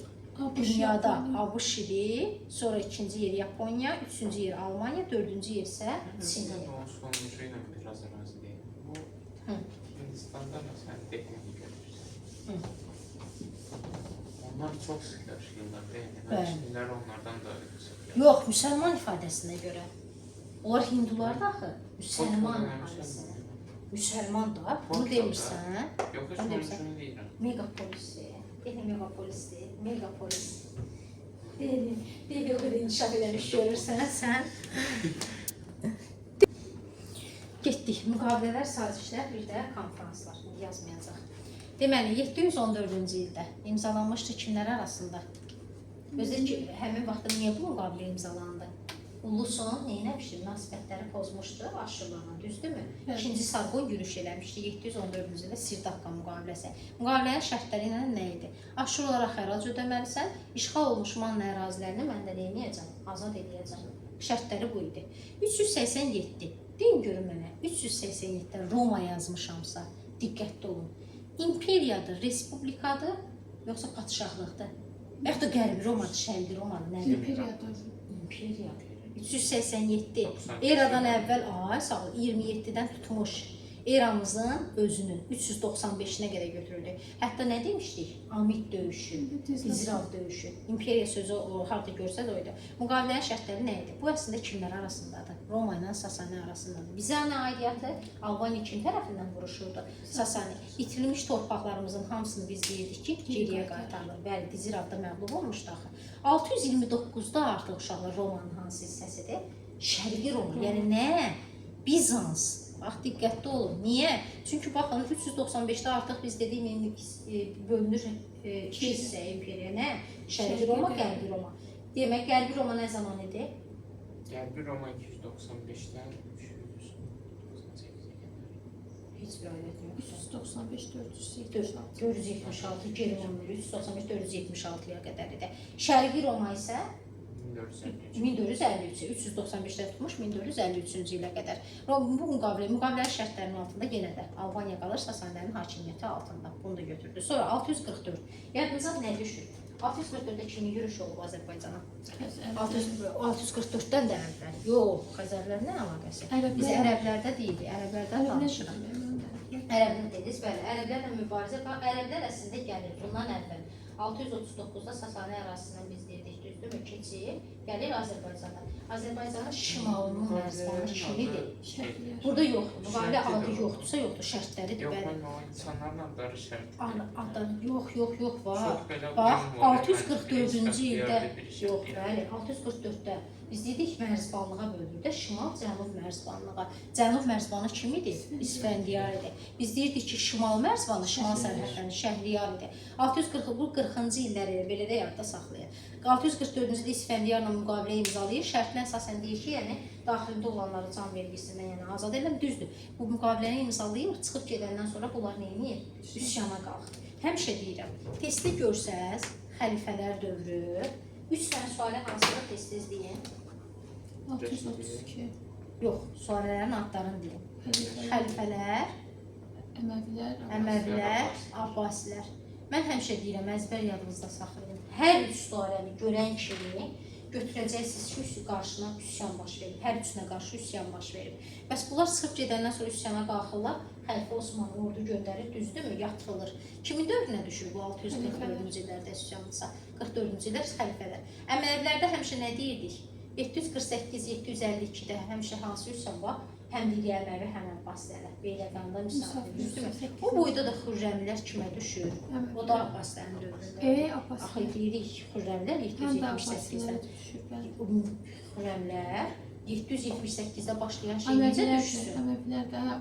Dünyada ABŞ idi, sonra ikinci yer Yaponiya, üçüncü yer Almanya, dördüncü yer isə Çin. Sonuncu ilə biraz ərazi deyil. Hindistanda məsələn texnik görürsən. Onlar çox sıx yaşayırlar deyil. Çinlər onlardan da sıx yaşayırlar. Yox, müsəlman ifadəsinə görə. Onlar hindular da axı, müsəlman əhalisini. Müsəlman da, bunu demirsən. Yox, sonuncunu deyirəm. Megapolisi, megapolisdir, megapolis. Deyil, o qədər inkişaf eləmiş görürsən sən. Getdik, müqavilələr, sazişlər, bir də konferanslar, yazmayacaq. Deməli, 714-cü ildə imzalanmışdı kimlər arasında? Özür ki, həmin vaxtda niyə bu müqavilə imzalandı? Ulusun neyləmişdi? Münasibətləri pozmuşdu Aşurlarla, düzdürmü? Evet. İkinci Sargon yürüş eləmişdi 714-cü ildə Sirdaqqa müqaviləsi. Müqavilənin şərtləri ilə nə idi? Aşurlara xərac ödəməlisən, işğal olmuş Manna ərazilərini mən də eləyəcəm, azad eləyəcəm. Şərtləri bu idi. 387. Deyin görün mənə, 387-də Roma yazmışamsa, diqqətli olun. İmperiyadır, respublikadır, yoxsa padşahlıqdır? Yaxud da Qərbi Romadır, Şərqi Romadır, nədir? İmperiyadır. İmperiya. 387. Eradan əvvəl ay sağ ol, 27-dən tutmuş. Eramızın özünün 395-nə qədər götürüldü. Hətta nə demişdik? Amid döyüşü, İzrail döyüşü. İmperiya sözü o harda görsəz oydu. Müqavilənin şərtləri nə idi? Bu əslində kimlər arasındadır? Roma ilə Sasani arasındadır. Bizə aidiyyatı Albaniya kim tərəfindən vuruşurdu? Sasani. İtirilmiş torpaqlarımızın hamısını biz deyirdik ki, geriyə qaytarılır. Bəli, Dizirabda məğlub olmuşdu axı. 629-da artıq uşaqlar Romanın hansı hissəsidir? Şərqi Roma. Yəni nə? Bizans. Bax, diqqətli olun. Niyə? Çünki baxın, 395-də artıq biz dediyimiz bölünür iki hissəyə imperiya. Nə? Şərqi Roma, Qərbi Roma. Demək, Qərbi Roma nə zaman idi? Qərbi Roma 295-dən 398-ə qədər. Heç bir ayrət yox. 395, 476. 476, geri 395, 476-ya qədər idi. Şərqi Roma isə 1453, 395-də tutmuş 1453-cü ilə qədər. Bu müqavilənin şərtlərinin altında yenə də Albaniya qalır Sasanilərin hakimiyyəti altında. Bunu da götürdü. Sonra 644. Yadınıza nə düşür? 644-də kimin yürüyüşü olub Azərbaycana? 644-dən də əvvəl. Yox, Xəzərlər nə əlaqəsi? Biz ərəblərdə deyilik, ərəblərdən danışırıq. Ərəblər dediniz, bəli, ərəblərlə mübarizə, ərəblər əslində gəlir bundan əvvəl. 639-da Sasani ərazisindən biz dedik, düzdürmü, keçib, gəlir Azərbaycana. Azərbaycanın şimalının mərzbanı kimidir? Burada yoxdur, müqavilə adı yoxdursa yoxdur, şərtləridir, Yox, bəli. mən o insanların adları şərtdir. Yox, var. Çox belə Bax, uyum var, 644-cü ildə, bir yox, bəli, 644-də biz dedik mərzbanlığa bölünür də, şimal-cənub mərzbanlığa. Cənub mərzbanı kim idi? İsfəndiyar idi. Biz deyirdik ki, şimal mərzbanı, şimal sərhədləri Şəhriyar idi. 640-cı illəri belə də yadda saxlayır. 644-cü ildə İsfəndiyarla müqavilə imzalayır. Şərtinə əsasən deyir ki, yəni daxilində olanları can vergisindən yəni azad edən düzdür. Bu müqaviləni imzalayır, çıxıb gedəndən sonra bunlar nə edir? Üsyana qalxır. Həmişə deyirəm, testi görsəz, xəlifələr dövrü, 3 dənə sualə hansıdır tez-tez deyin. 632. Yox, sualələrin adlarını deyin. Xəlifələr, Əməvilər, Abbasilər. Mən həmişə deyirəm, əzbər yadınızda saxlayın. Hər üç sualəni görən kimi götürəcəksiniz ki, qarşına üsyan baş verib. Hər üçünə qarşı üsyan baş verib. Bəs bunlar çıxıb gedəndən sonra üsyana qalxırlar. Xəlifə Osman ordu göndərir, düzdürmü? Yatılır. Kimin dövrünə düşür bu 644-cü illərdə üsyansa? 44-cü illər xəlifələr. Əməvlərdə həmişə nə deyirdik? 748-752-də həmişə hansı üsyan var? Həm Diri Əməvi, həm Abbasilərə. Beyləqanda müsafir, düzdürmü? O boyda da Xürrəmlər kimə düşür? O da Abbasilərin dövründə. Axı deyirik, Xürrəmlər 778-də. Xürrəmlər 778-də başlayan şey necə düşsün?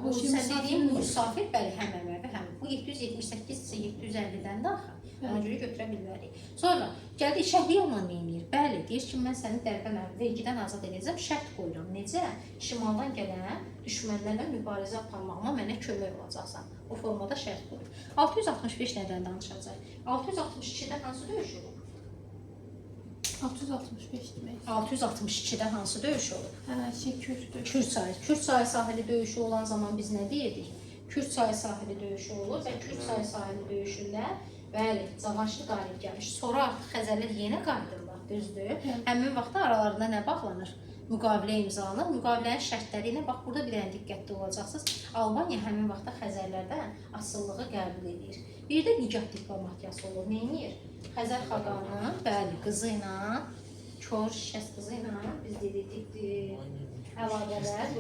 O sən dediyin müsafir, bəli, həm Əməvi, həm. Bu 778-isə 750-dən də axı. Ona görə götürə bilmərik. Sonra gəldi Şəhriyarla neynir? Bəli, deyir ki, mən səni vergidən azad edəcəm, şərt qoyuram. Necə? Şimaldan gələn düşmənlərlə mübarizə aparmağıma mənə kömək olacaqsan. O formada şərt qoyur. 665 nədən danışacaq? 662-də hansı döyüş olub? 665 demək. 662-də hansı döyüş olub? Kürdür. Kürd çayı sahili döyüşü olan zaman biz nə deyirdik? Kürd çayı sahili döyüşü olur və Kürd çayı sahili döyüşündə bəli, Cavanşir qalib gəlmiş. Sonra artıq Xəzərlər yenə qayıdırlar, düzdür? Həmin vaxtda aralarında nə bağlanır? Müqavilə imzalanır. Müqavilənin şərtləri ilə, bax, burada bir dənə diqqətli olacaqsınız. Albaniya həmin vaxtda Xəzərlərdən asılılığı qəbul edir. Bir də nikah diplomatiyası olur. Neynir? Xəzər xaqanının, bəli, qızı ilə, kör şişəs qızı ilə, biz dedik, əlaqələr,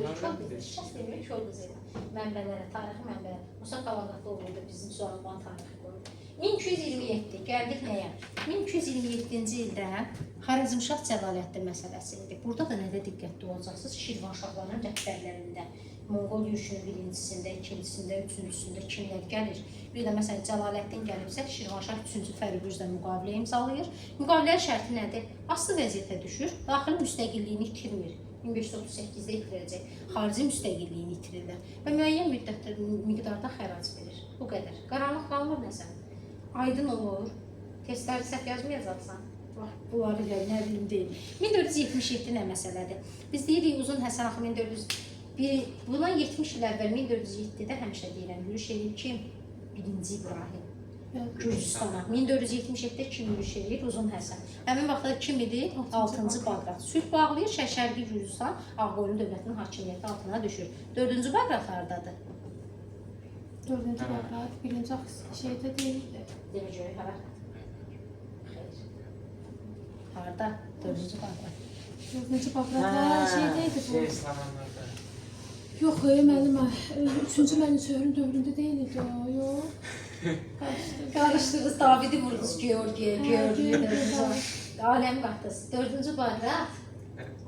şişəs demir, kör qızı ilə. Mənbələrə, tarixi mənbələr. Musa Qalaqatlı olurdu, bizim Zuanban tarixi qoyurdu. 1227, gəldik nəyə? 1227-ci ildə Xarəzmşah Cəlaləddin məsələsi idi. Burada da nədə diqqətli olacaqsınız? Şirvanşahların rəhbərlərində Monqol yürüşünün birincisində, ikincisində, üçüncüsündə kimlər gəlir? Bir də məsələn Cəlaləddin gəlibsə, Şirvanşah 3-cü Fərrux müqavilə imzalayır. Müqavilənin şərti nədir? Asılı vəziyyətə düşür, daxili müstəqilliyini itirmir. 1538-də itirəcək, xarici müstəqilliyini itirirlər və müəyyən müddətdə miqdarda xərac verir. Bu qədər. Qaranlıq qalmır nəsən? Aydın olur. Testləri səhv yazmayacaqsan. Bunları nə bilim deyil. 1477 nə məsələdir? Biz deyirik Uzun Həsən axı 1401, bundan 70 il əvvəl 1407-də həmişə deyirəm, yürüş edir kim? 1-ci İbrahim. Gürcüstana. 1477-də kim yürüş edir? Uzun Həsən. Həmin vaxtda kim idi? 6-cı Bağdad. Sülh bağlayır, Şərqi Gürcüstan Ağqoyunlu dövlətinin hakimiyyəti altına düşür. 4-cü Bağdad hardadır? 4-cü Bağdad, 1-ci şeydə deyildi. Demə görək, hara? Harda? 4-cü Bağdad. 4-cü Bağdad şeydəydi bu. Şey, İslamlarında. Yox, müəllim, 3-cü Mənüçöhrün dövründə deyildi o, yox. Qarışdırırız, Davidi vururuz, Georgiya, aləm qaxtası. 4-cü Bağdad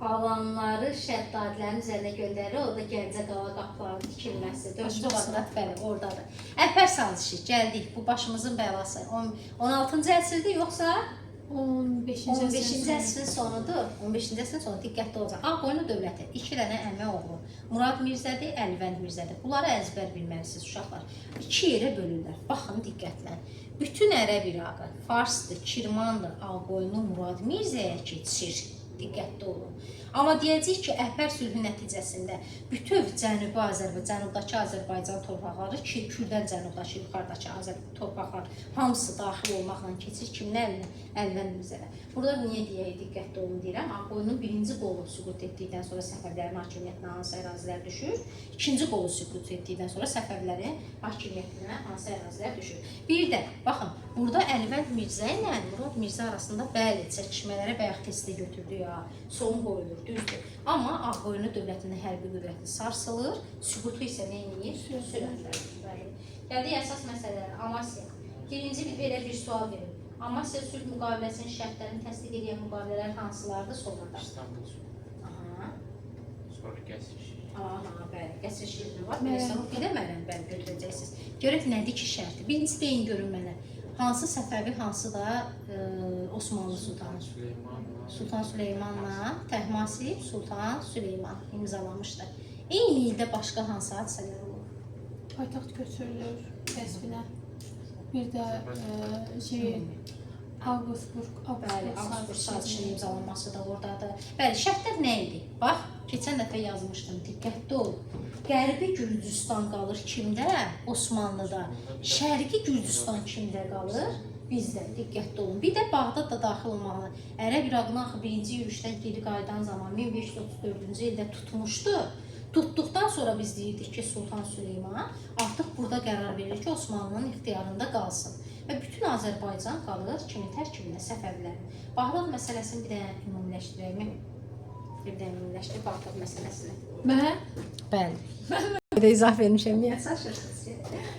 alanları şəddadilərin üzərinə göndərir, orada Gəncə qala qapılarının tikilməsi. 4-cü Bağdad, bəli, oradadır. Əlpər sazişi, gəldik, bu başımızın bəlası. 16-cı əsrdir, yoxsa? 15-ci əsrin sonudur. 15-ci əsrin sonu diqqətli olacaq. Ağqoyunlu dövləti 2 dənə əmi oğlu. Murad Mirzədir, Əlvənd Mirzədir. Bunları əzbər bilməlisiniz uşaqlar. 2 yerə bölürlər. Baxın diqqətlə. Bütün ərəb İraqı, Farsdır, Kirmandır, Ağqoyunlu Murad Mirzəyə keçir. Diqqətli olun. Amma deyəcəyik ki, Əhpər sülhü nəticəsində bütöv Cənubi Azərbaycan, cənubdakı Azərbaycan torpaqları ki, Kürdən cənubdakı yuxarıdakı torpaqlar hamısı daxil olmaqla keçir kimin əlinə? Əlvənd Mirzədə. Burada niyə deyək, diqqətli olun deyirəm. Ağqoyunun 1-ci qolu süqut etdikdən sonra Səfəvlərin hakimiyyətinə hansı ərazilər düşür? 2-ci qolu süqut etdikdən sonra Səfəvlərin hakimiyyətinə hansı ərazilər düşür? Bir də, baxın, burada Əlvənd Mirzə ilə Murad Mirzə arasında bəli, çəkişmələrə bayaq testi götürdü ya, son qoyulur, düzdür. Amma Ağqoyunlu dövlətinin hərbi qüdrəti sarsılır, süqutu isə nə edir? Sürətlər. Gəldik əsas məsələlərə, Amasya. Birinci belə bir sual verin. Amasya sülh müqaviləsinin şərtlərini təsdiq edən müqavilələr hansılardır sonunda? İstanbul sülhü. Aha. Sonra Qəsr şəhəri. Aha, bəli, Qəsr şəhəri var. Məsələn, biləmərəm, bəli, götürəcəksiniz. Görək nədir ki şərti? Birincisi deyin görün mənə. Hansı Səfəvi, hansı da Osmanlı sultanı? Sultan Süleymanla Təhmasib Sultan Süleyman imzalamışdı. Eyni ildə başqa hansı hadisələr olur? Paytaxt götürülür Qəsbinə. Bir də Avqusburq sazişinin imzalanması da oradadır. Bəli, şərtlər nə idi? Bax, keçən dəfə yazmışdım, diqqətli ol. Qərbi Gürcüstan qalır kimdə? Osmanlıda. Şərqi Gürcüstan kimdə qalır? Bizdə, diqqətli olun. Bir də Bağdad da daxil olmalı. Ərəb İraqını axı 1-ci yürüşdən geri qayıdan zaman 1534-cü ildə tutmuşdu. Tutduqdan sonra biz deyirdik ki, Sultan Süleyman artıq burada qərar verir ki, Osmanlının ixtiyarında qalsın. Və bütün Azərbaycan qalır kimin tərkibində? Səfəvilərin. Bağdad məsələsini bir də ümumiləşdirək. Bir də ümumiləşdirək Bağdad məsələsini. Mən? Bəli. Bir də izah vermişəm, niyə şaşırsınız?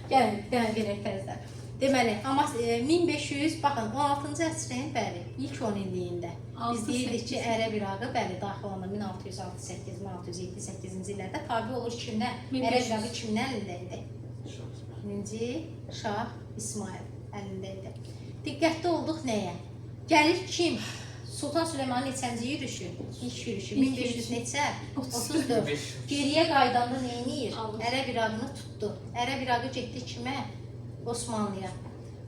Gəlin, verək təzdən. Deməli, amma 1500, baxın, 16-cı əsrin, bəli, ilk 10 illiyində. Biz deyirdik ki, Ərəb İraqı, bəli, daxil olanda 1668, 1678-ci illərdə tabi olur kimdə? Ərəb İraqı kimin əlində idi? 1-ci Şah İsmail əlində idi. Diqqətli olduq nəyə? Gəlir kim? Sultan Süleymanın neçənci yürüşü? İlk yürüşü. 1500 neçə? 34. Geriyə qaydanda nə edir? Ərəb İraqını tutdu. Ərəb İraqı getdi kimə? Osmanlıya.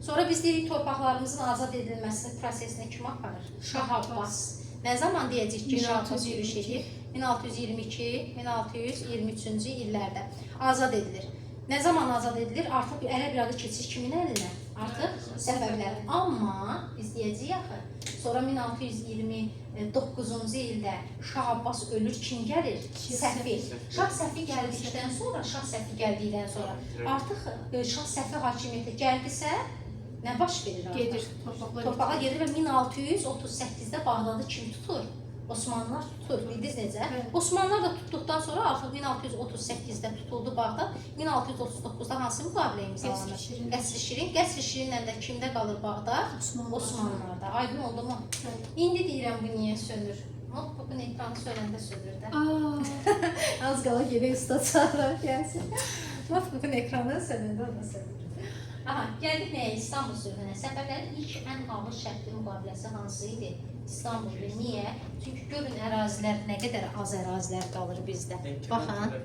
Sonra biz deyirik torpaqlarımızın azad edilməsi prosesinə kim aparır? Şah Abbas. Nə zaman deyəcək ki, Şah Abbas yürüş edir? 1622, 1623-cü illərdə azad edilir. Nə zaman azad edilir? Artıq Ərəb İraqı keçir kimin əlinə? Artıq Səfəvilərin. Amma biz deyəcəyik axı, sonra 1629-cu ildə Şah Abbas ölür, kim gəlir? Səfi. Şah Səfi gəldikdən sonra, artıq Şah Səfi hakimiyyəti gəldisə, nə baş verir? Gedir, torpağa gedir və 1638-də Bağdadı kim tutur? Osmanlılar tutur, bildiniz necə? Osmanlılar da tutduqdan sonra artıq 1638-də tutuldu Bağdad, 1639-da hansı müqavilə imzalanır? Qəsr Şirin. Qəsr Şirinlə də kimdə qalır Bağdad? Osmanlılarda. Aydın oldu mu? İndi deyirəm bu niyə sönür? Notebook'un ekranı söyləndə sürür də. Aa, Az qala gedək usta çağıraq gəlsin. Notebook'un ekranı söyləndə o da sürür. Aha, gəldik nəyə? İstanbul sürgünə. Səfərlərin ilk ən ağır şərtli müqaviləsi hansı idi? İstanbul'da. Niyə? Çünki görün ərazilər nə qədər az ərazilər qalır bizdə. Baxın.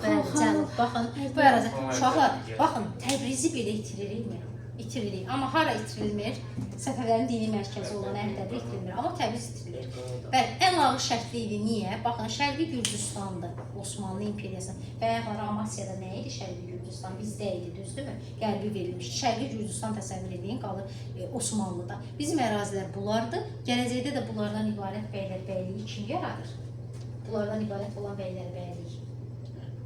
Bəli, cənub, baxın. Bu ərazi. Uşaqlar, baxın, Təbrizi belə itiririkmi? İtiririk. Amma hara itirilmir? Səfərlərin dini mərkəzi olan Ərdəbil itirilmir. Amma Təbriz itirilir. Bəli, ən ağır şərtli idi. Niyə? Baxın, Şərqi Gürcüstandır. Osmanlı İmperiyası. Bayaqlar Amasiyada nə idi Şərqi Gürcüstan? Bizdə idi, düzdürmü? Qərbi verilmişdi. Şərqi Gürcüstan təsəvvür edin, qalır Osmanlıda. Bizim ərazilər bunlardır. Gələcəkdə də bunlardan ibarət bəylərbəyliyi kim yaradır? Bunlardan ibarət olan bəylərbəyliyi.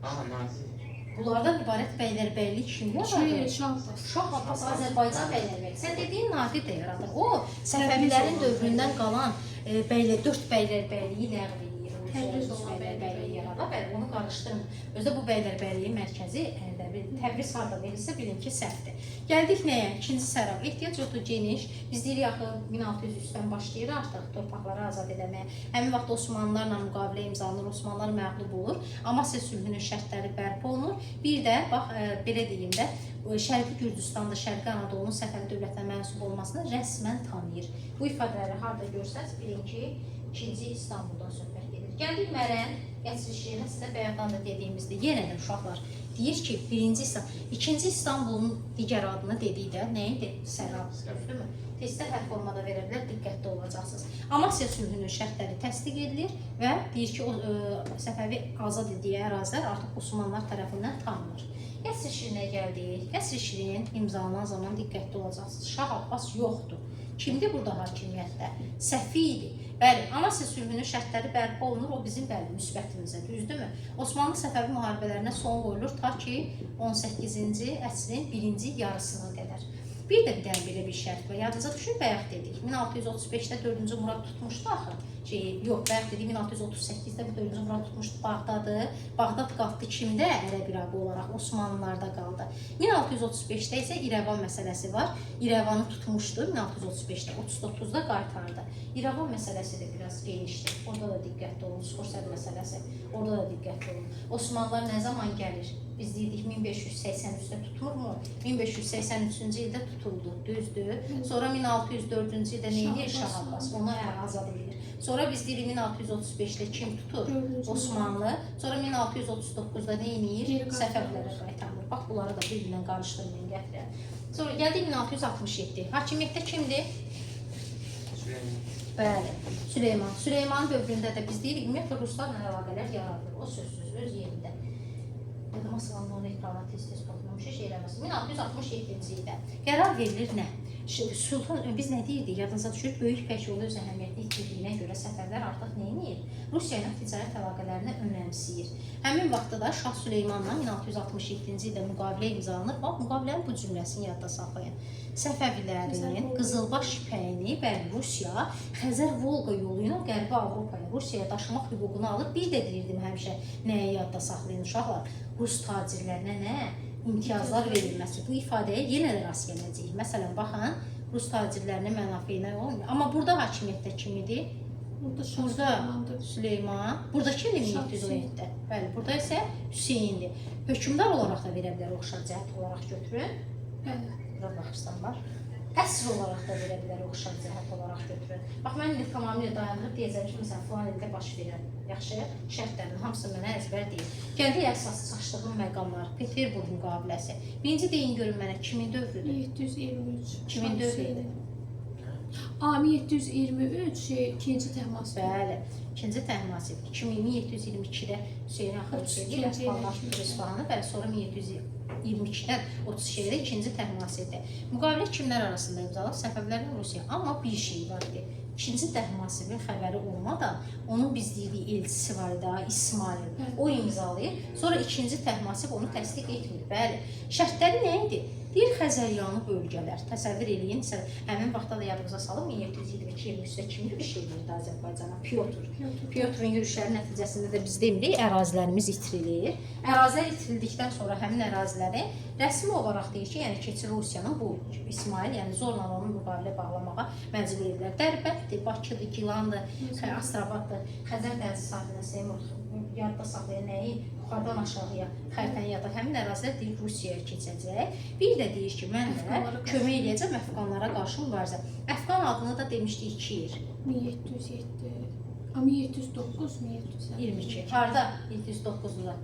Aha, nazik. Bunlardan ibarət bəylərbəyliyi kim yaradır? Şah Abbas. Şah Abbas Azərbaycan bəylərbəyliyi. Sən dediyin Nadir də yaradır. O, Səfəvilərin dövründən qalan 4 bəylərbəyliyi ləğv edir. Təbriz olan bəylərbəyliyi yaradır. Bəli, onu qarışdırmır. Özdə bu bəylərbəyliyin mərkəzi Ərdəbil. Təbriz harda verilsə bilin ki, səhvdir. Gəldik nəyə? İkinci sərab. Ehtiyac yoxdur geniş. Biz deyirik axı 1603-dən başlayır artıq torpaqları azad etməyə. Həmin vaxt Osmanlılarla müqavilə imzalanır, Osmanlılar məğlub olur. Amasya sülhünün şərtləri bərpa olunur. Bir də bax belə deyim də Şərqi Gürcüstanda Şərqi Anadolunun Səfəvi dövlətinə mənsub olmasını rəsmən tanıyır. Bu ifadələri harda görsəz bilin ki, 2-ci İstanbuldan söhbət gedir. Gəldik Mərən gətirişliyinə sizə bayaqdan da dediyimizdə yenə də uşaqlar deyir ki, 2-ci İstanbulun digər adını dedikdə nə idi? Sərab, düzdürmü? Testdə hər formada verə bilər, diqqətli olacaqsınız. Amasya sülhünün şərtləri təsdiq edilir və deyir ki, Səfəvi azad etdiyi ərazilər artıq Osmanlılar tərəfindən tanınır. Qəsr Şirinə gəldik. Qəsr Şirin imzalanan zaman diqqətli olacaqsınız. Şah Abbas yoxdur. Kimdir burada hakimiyyətdə? Səfi idi. Bəli, Amasya sülhünün şərtləri bərpa olunur, o bizim bəli müsbətimizə, düzdürmü? Osmanlı Səfəvi müharibələrinə son qoyulur ta ki 18-ci əsrin birinci yarısına qədər. Bir də belə bir şərt var. Yadınıza düşür, bayaq dedik. 1635-də 4-cü Murad tutmuşdu axı. Yox, bayaq dedik 1638-də bu 4-cü Murad tutmuşdu Bağdadı. Bağdad qaldı kimdə? Ərəb-İraqı olaraq Osmanlılarda qaldı. 1635-də isə İrəvan məsələsi var. İrəvanı tutmuşdu 1635-də, 39-da qaytardı. İrəvan məsələsi də biraz genişdir. Orada da diqqətli olun. Skorset məsələsi. Orada da diqqətli olun. Osmanlılar nə zaman gəlir? Biz dedik 1583-də tutulurmu? 1583-cü ildə tutuldu, düzdür. Sonra 1604-cü ildə nə edir Şah Abbas? Onu azad edir. Sonra biz deyirik 1635-də kim tutur? Osmanlı. Sonra 1639-da nə edir? Səfəvlərə qaytarılır. Bax, bunları da bir-birindən qarışdırmayın, gətirək. Sonra gəldik 1667. Hakimiyyətdə kimdir? Bəli, Süleyman. Süleyman dövründə də biz deyirik, ümumiyyətlə Ruslarla əlaqələr yaradılır. O sözsüz, öz yerində. Masalanın onu ekrana tez-tez baxmamışıq, şey eləməsin. 1667-ci ildə qərar verilir nə? Sultan, biz nə deyirdik, yadınıza düşür, Böyük İpək yolu öz əhəmiyyətli itirdiyinə görə Səfəvlər artıq nə edir? Rusiya ilə ticarət əlaqələrini önəmsiyir. Həmin vaxtda da Şah Süleymanla 1667-ci ildə müqavilə imzalanır. Bax, müqavilənin bu cümləsini yadda saxlayın. Səfəvilərin Qızılbaş ipəyini bəli Rusiya Xəzər-Volqa yolu ilə Qərbi Avropaya, Rusiyaya daşımaq hüququnu alır. Bir də deyirdim həmişə, nəyə yadda saxlayın uşaqlar? Rus tacirlərinə nə? İmtiyazlar verilməsi. Bu ifadəyə yenə də rast gələcəyik. Məsələn, baxın, Rus tacirlərinin mənafeyinə olmuyor. Amma burada hakimiyyətdə kim idi? Burada Süleyman. Burada kimdir 1717-də? Bəli, burada isə Hüseyndir. Hökmdar olaraq da verə bilər, oxşar cəhət olaraq götürün. Bəli. Burada baxırsan var. Əsr olaraq da verə bilər, oxşar cəhət olaraq götürün. Bax, mən indi tamamilə dayandırıb deyəcəm ki, məsələn, filan ildə baş verən yaxşı şərtlərin hamısı mənə əzbər deyil. Gəldik əsas çaşdığım məqamlar, Peterburq müqaviləsi. Birinci deyin görün mənə, kimin dövrüdür? 1723. Kimin dövrüdür? 1723 ikinci Təhmasib. Bəli, ikinci Təhmasib. 1722-də Hüseyin Axırçı Əsbaqlaşdı İsfahanı, bəli, sonra 1722-dən 32-də ikinci Təhmasibdir. Müqavilə kimlər arasında imzalar? Səfəvlərlə Rusiya. Amma bir şey var idi. İkinci Təhmasibin xəbəri olmadan onun biz deyirik elçisi var da, İsmail. O imzalayır. Sonra ikinci Təhmasib onu təsdiq etmir. Bəli. Şərtləri nə idi? Deyir Xəzəryanı bölgələr. Təsəvvür eləyin, həmin vaxtda da yadınıza salın 1722-23-də kim yürüş edirdi Azərbaycana? Pyotrun yürüşləri nəticəsində də biz demirik, ərazilərimiz itirilir. Ərazilər itirildikdən sonra həmin əraziləri rəsmi olaraq deyir ki, yəni keçir Rusiyanın bu İsmail, yəni zorla onun müqavilə bağlamağa məcbur edilər. Dərbətdir, Bakıdır, Gilandır, Astrabaddır, Xəzər dənizi sahilinə Seymur yadda saxlayan nəyi yuxarıdan aşağıya xəritəni yada həmin ərazilər deyir Rusiyaya keçəcək. Bir də deyir ki, mən də kömək edəcəm Əfqanlara qarşı mübarizə. Əfqan adını da demişdik 2 yer. 1707, 1709, 1722. Harda? 709-da.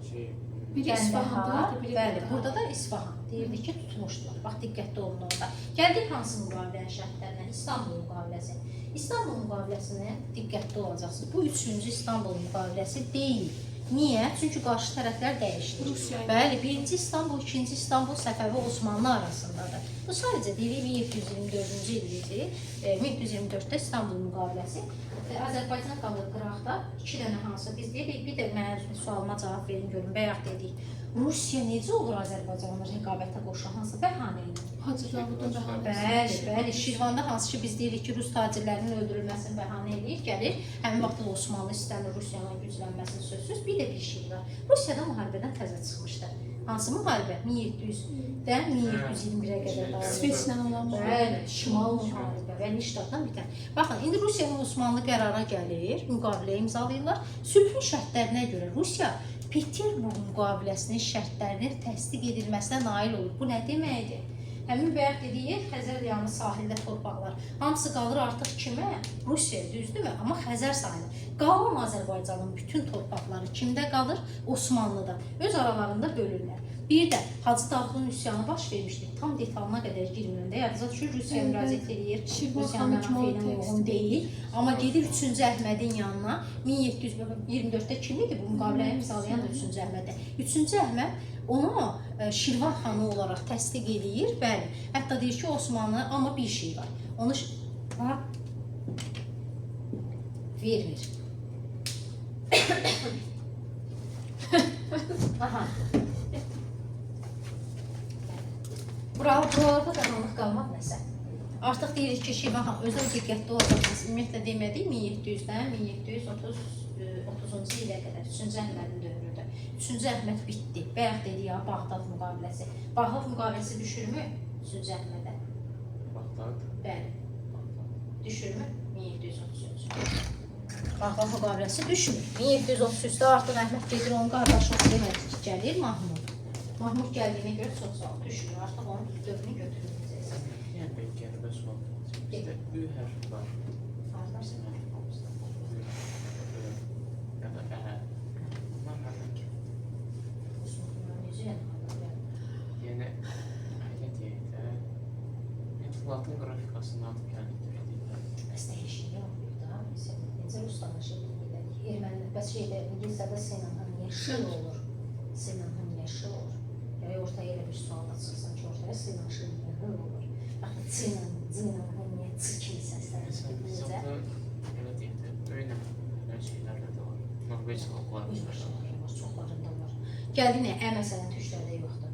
Biri İsfahan'da, biri Bəli, burada da İsfahan. Deyirdi ki, tutmuşdular. Bax, diqqətli olun orada. Gəldik hansı müqavilənin şərtlərinə? İstanbul müqaviləsi. İstanbul müqaviləsini diqqətli olacaqsınız. Bu 3-cü İstanbul müqaviləsi deyil. Niyə? Çünki qarşı tərəflər dəyişdi. Bəli, 1-ci İstanbul, 2-ci İstanbul Səfəvi Osmanlı arasındadır. Bu sadəcə deyirik 1724-cü ildir. 1724-də İstanbul müqaviləsi. Azərbaycan qalır qıraqda 2 dənə hansı biz deyirik, bir də mənə sualıma cavab verin görün. Bayaq dedik, Rusiya necə olur Azərbaycanla rəqabətə qoşan hansı bəhanə ilə? Hacı Davudun bəhanəsi. Bəli, Şirvanda hansı ki biz deyirik ki, Rus tacirlərinin öldürülməsini bəhanə eləyir, gəlir. Həmin vaxtda Osmanlı istənir Rusiyanın güclənməsini sözsüz. Bir də bir şey var. Rusiyada müharibədən təzə çıxmışdı. Hansı müharibə? 1700-dən 1721-ə qədər davam edir. İsveçlə olan Bəli, şimal müharibə və Niştatdan bitən. Baxın, indi Rusiya və Osmanlı qərara gəlir, müqavilə imzalayırlar. Sülhün şərtlərinə görə Rusiya Peterburq müqaviləsinin şərtlərinin təsdiq edilməsinə nail olur. Bu nə deməkdir? Həmin bayaq dediyi Xəzəryanı sahildə torpaqlar. Hamısı qalır artıq kimə? Rusiyaya, düzdürmü? Amma Xəzər sahilə. Qalan Azərbaycanın bütün torpaqları kimdə qalır? Osmanlıda. Öz aralarında bölürlər. Bir də Hacı Dağlının üsyanı baş vermişdi. Tam detalına qədər girmirəm də. Yadınıza düşür, Rusiya müraciət edir. Rusiyanın xeyrinə uyğun deyil. Amma gedir 3-cü Əhmədin yanına. 1724-də kim idi bu müqaviləyi imzalayan da 3-cü Əhməddə. 3-cü Əhməd onu Şirvan xanı olaraq təsdiq edir. Bəli. Hətta deyir ki, Osmanlı, amma bir şey var. Onu vermir. Aha. Buralarda qaranlıq qalmaq nəsə. Artıq deyirik ki, Şirvan xanı özü diqqətli olacaqsınız. Ümumiyyətlə demədik 1700-dən 1730-cu ilə qədər 3-cü Əhmədin dövrüdür. 3-cü Əhməd bitdi. Bayaq dedik ya, Bağdad müqaviləsi. Bağdad müqaviləsi düşürmü 3-cü Əhmədə? Bağdad? Bəli. Düşürmü? 1733. Bağdad müqaviləsi düşmür. 1733-də artıq Əhməd gedir, onun qardaşı demək ki, gəlir Mahmud. Mahmud gəldiyinə görə çox sağ düşmür. Artıq onun dövrünü götürüləcəksə. Yəni, bir qəribə sual. Bizdə Ü hərfi var. Bizim hərfimizdə. Ya da Ə. Bunlar hardan gəlir? Yəni, elə deyək də, Latın qrafikasından gəldir. Bəs dəyişiklik olmuyor da. Necə Ruslanın şeyində erməni, bəs şeydə İngilizcədə Sinanın yaşıl olur. Sinanın yaşıl olur. Yəni ortaya elə bir sual açırsan ki, ortaya Sinan şığınlığı olur. Baxın, Sinanın niyə çiki səsləri Bizdə elə deyək də, böyük şeylərdə də var. Norveç xalqlarında da var. Çoxlarında var. Gəldi nə? Məsələn, türklərdə yoxdur.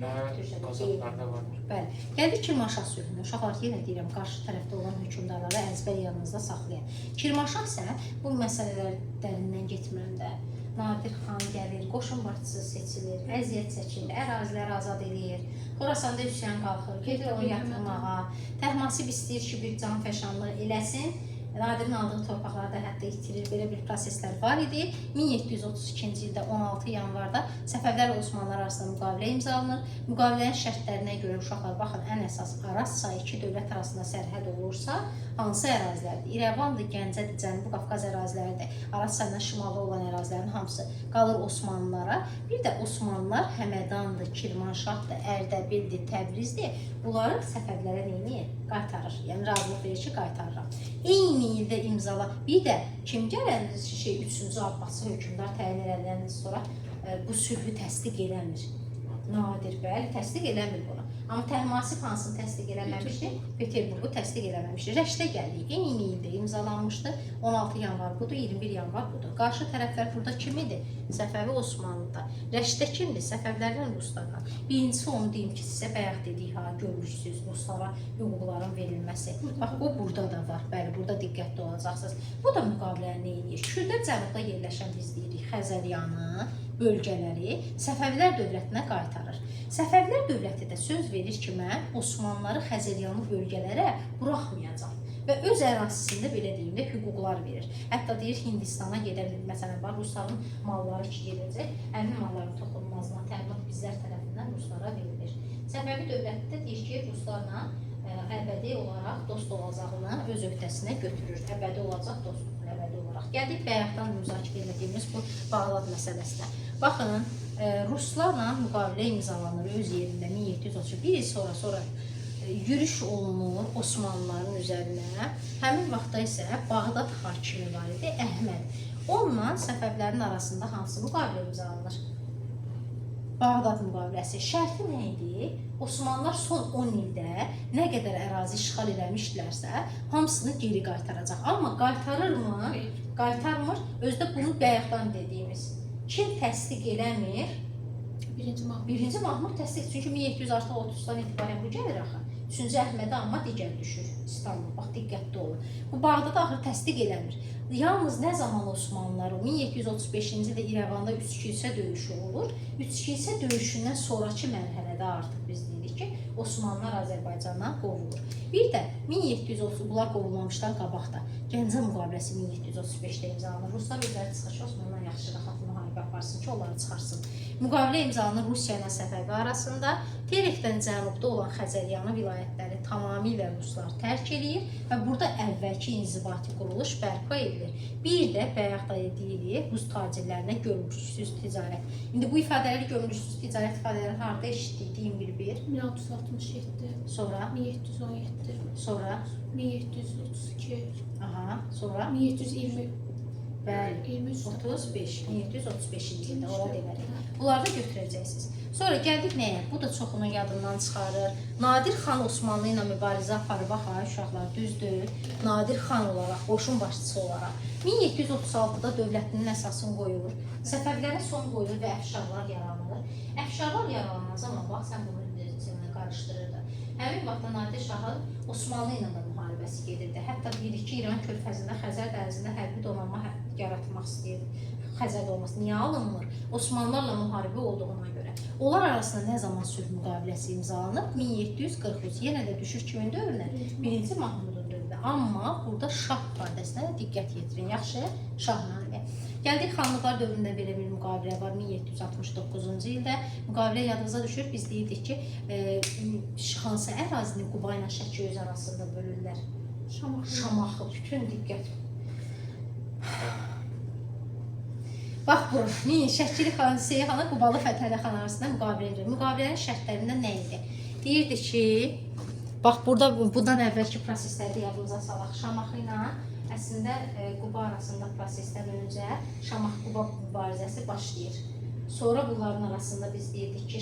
Qazaqlarda var. Bəli. Gəldik Kirmanşah sülhünə. Uşaqlar yenə deyirəm, qarşı tərəfdə olan hökmdarları əzbər yanınızda saxlayın. Kirmanşah isə bu məsələlər dərindən getmirəm də. Nadir xan gəlir, qoşun başçısı seçilir, əziyyət çəkilir, əraziləri azad edir. Xorasanda üsyan qalxır, gedir onu yatırmağa. Təhmasib istəyir ki, bir can fəşanlığı eləsin. Nadirin aldığı torpaqlarda hətta itirir, belə bir proseslər var idi. 1732-ci ildə 16 yanvarda Səfəvilər Osmanlılar arasında müqavilə imzalanır. Müqavilənin şərtlərinə görə uşaqlar, baxın, ən əsas Arazsa iki dövlət arasında sərhəd olursa, hansı ərazilərdir? İrəvandır, Gəncədir, Cənubi Qafqaz əraziləridir. Arazsayla şimalda olan ərazilərin hamısı qalır Osmanlılara. Bir də Osmanlılar Həmədandır, Kirmanşahdır, Ərdəbildir, Təbrizdir. Bunları Səfəvlərə neyini qaytarır? Yəni, razılıq verir ki, qaytarıram. Eyni ildə imzala. Bir də kim gələn 3-cü Abbasi hökmdar təyin edəndən sonra bu sülhü təsdiq eləmir. Nadir, bəli, təsdiq eləmir bunu. Amma Təhmasib hansını təsdiq eləməmişdir? Peterburqu təsdiq eləməmişdir. Rəşdə gəldik. Eyni ildə imzala. imzalanmışdı. 16 yanvar budur, 21 yanvar budur. Qarşı tərəflər burada kim idi? Səfəvi Osmanlıda. Rəşdə kimdir? Səfəvlərdən Ruslardan. Birincisi onu deyim ki, sizə bayaq dedik ha, görmüşsünüz Ruslara hüquqların verilməsi. Bax, bu burada da var. Bəli, burada diqqətli olacaqsınız. Bu da müqaviləyə nə edir? Şurada cənubda yerləşən biz deyirik Xəzəryanı, bölgələri Səfəvilər dövlətinə qaytarır. Səfəvilər dövləti də söz verir ki, mən Osmanlıları Xəzəryanı bölgələrə buraxmayacam və öz ərazisində belə deyim də hüquqlar verir. Hətta deyir Hindistana gedən, məsələn, var, Rusların malları ki gedəcək, həmin malların toxunulmazlığına təminat bizlər tərəfindən Ruslara verilir. Səfəvi dövləti də deyir ki, Ruslarla əbədi olaraq dost olacağını öz öhdəsinə götürür. Əbədi olacaq dostluq, əbədi olaraq. Gəldik bayaqdan müzakirə etdiyimiz bu Bağdad məsələsinə. Baxın, Ruslarla müqavilə imzalanır öz yerində 1731 il sonra yürüş olunur Osmanlıların üzərinə. Həmin vaxtda isə Bağdad hakimi var idi, Əhməd. Onunla Səfəvlərin arasında hansı müqavilə imzalanır? Bağdad müqaviləsi. Şərti nə idi? Osmanlılar son 10 ildə nə qədər ərazi işğal eləmişdilərsə, hamısını geri qaytaracaq. Amma qaytarırmı? Qaytarmır. Özdə bunu bayaqdan dediyimiz. Kim təsdiq eləmir? Birinci Mahmud təsdiq. Çünki 1730-dan etibarən bu gəlir axı. 3-cü Əhmədə amma digər düşür İstanbul. Bax, diqqətli olun. Bu Bağdada axı təsdiq eləmir. Yalnız nə zaman Osmanlılar 1735-ci ildə İrəvanda 3 kilsə döyüşü olur. 3 kilsə döyüşündən sonraki mərhələdə artıq biz deyirik ki, Osmanlılar Azərbaycandan qovulur. Bir də 1730 bunlar qovulmamışdan qabaqda Gəncə müqaviləsi 1735-də imzalanır. Ruslar özləri çıxır ki, Osmanlılar yaxşı rahat müharibə aparsın ki, onları çıxarsın. Müqavilə imzalanır Rusiya ilə Səfəvi arasında. Terekdən cənubda olan Xəzəryanı vilayətləri tamamilə Ruslar tərk edir və burada əvvəlki inzibati quruluş bərpa edilir. Bir də bayaq da deyirik, Rus tacirlərinə görmüşsüz ticarət. İndi bu ifadələri görmüşsüz ticarət ifadələrini harada eşitdik? Deyin bir. 1667. Sonra? 1717. Sonra? 1732. Aha, sonra? 1720. Bəli, 1735-ci ildə ora demərik. Bunları da götürəcəksiniz. Sonra gəldik nəyə? Bu da çoxunun yadından çıxarır. Nadir xan Osmanlı ilə mübarizə aparır. Bax, uşaqlar, düzdür. Nadir xan olaraq, qoşun başçısı olaraq. 1736-da dövlətinin əsasını qoyulur. Səfəvlərə son qoyulur və əfşarlar yaranır. Əfşarlar yaranan zaman, bax, sən bunu qarışdırırdı. Həmin vaxtda Nadir Şahı Osmanlı ilə də müharibəsi gedirdi. Hətta deyirik ki, İran körfəzində, Xəzər dənizində hərbi donanma yaratmaq istəyirdi. Xəzərdə olması niyə alınmır? Osmanlılarla müharibə olduğuna görə. Onlar arasında nə zaman sülh müqaviləsi imzalanır? 1743. Yenə də düşür kimin dövrünə? 1-ci Mahmudun dövrünə. Amma burada şah ifadəsinə diqqət yetirin. Yaxşı, şahnamə. Gəldik xanlıqlar dövründə belə bir müqavilə var 1769-cu ildə. Müqavilə yadınıza düşür. Biz deyirdik ki, hansı ərazini Quba ilə Şəki öz arasında bölürlər? Şamaxı. Bütün diqqət. Bax, bu, Şəkili xan, Seyxana, Qubalı Fətəli xan arasında müqavilə edir. Müqavilənin şərtlərində nə idi? Deyirdi ki, bax, burada bundan əvvəlki prosesləri yadınıza salaq. Şamaxı ilə əslində Quba arasında prosesdən öncə Şamaxı-Quba mübarizəsi başlayır. Sonra bunların arasında biz deyirdik ki,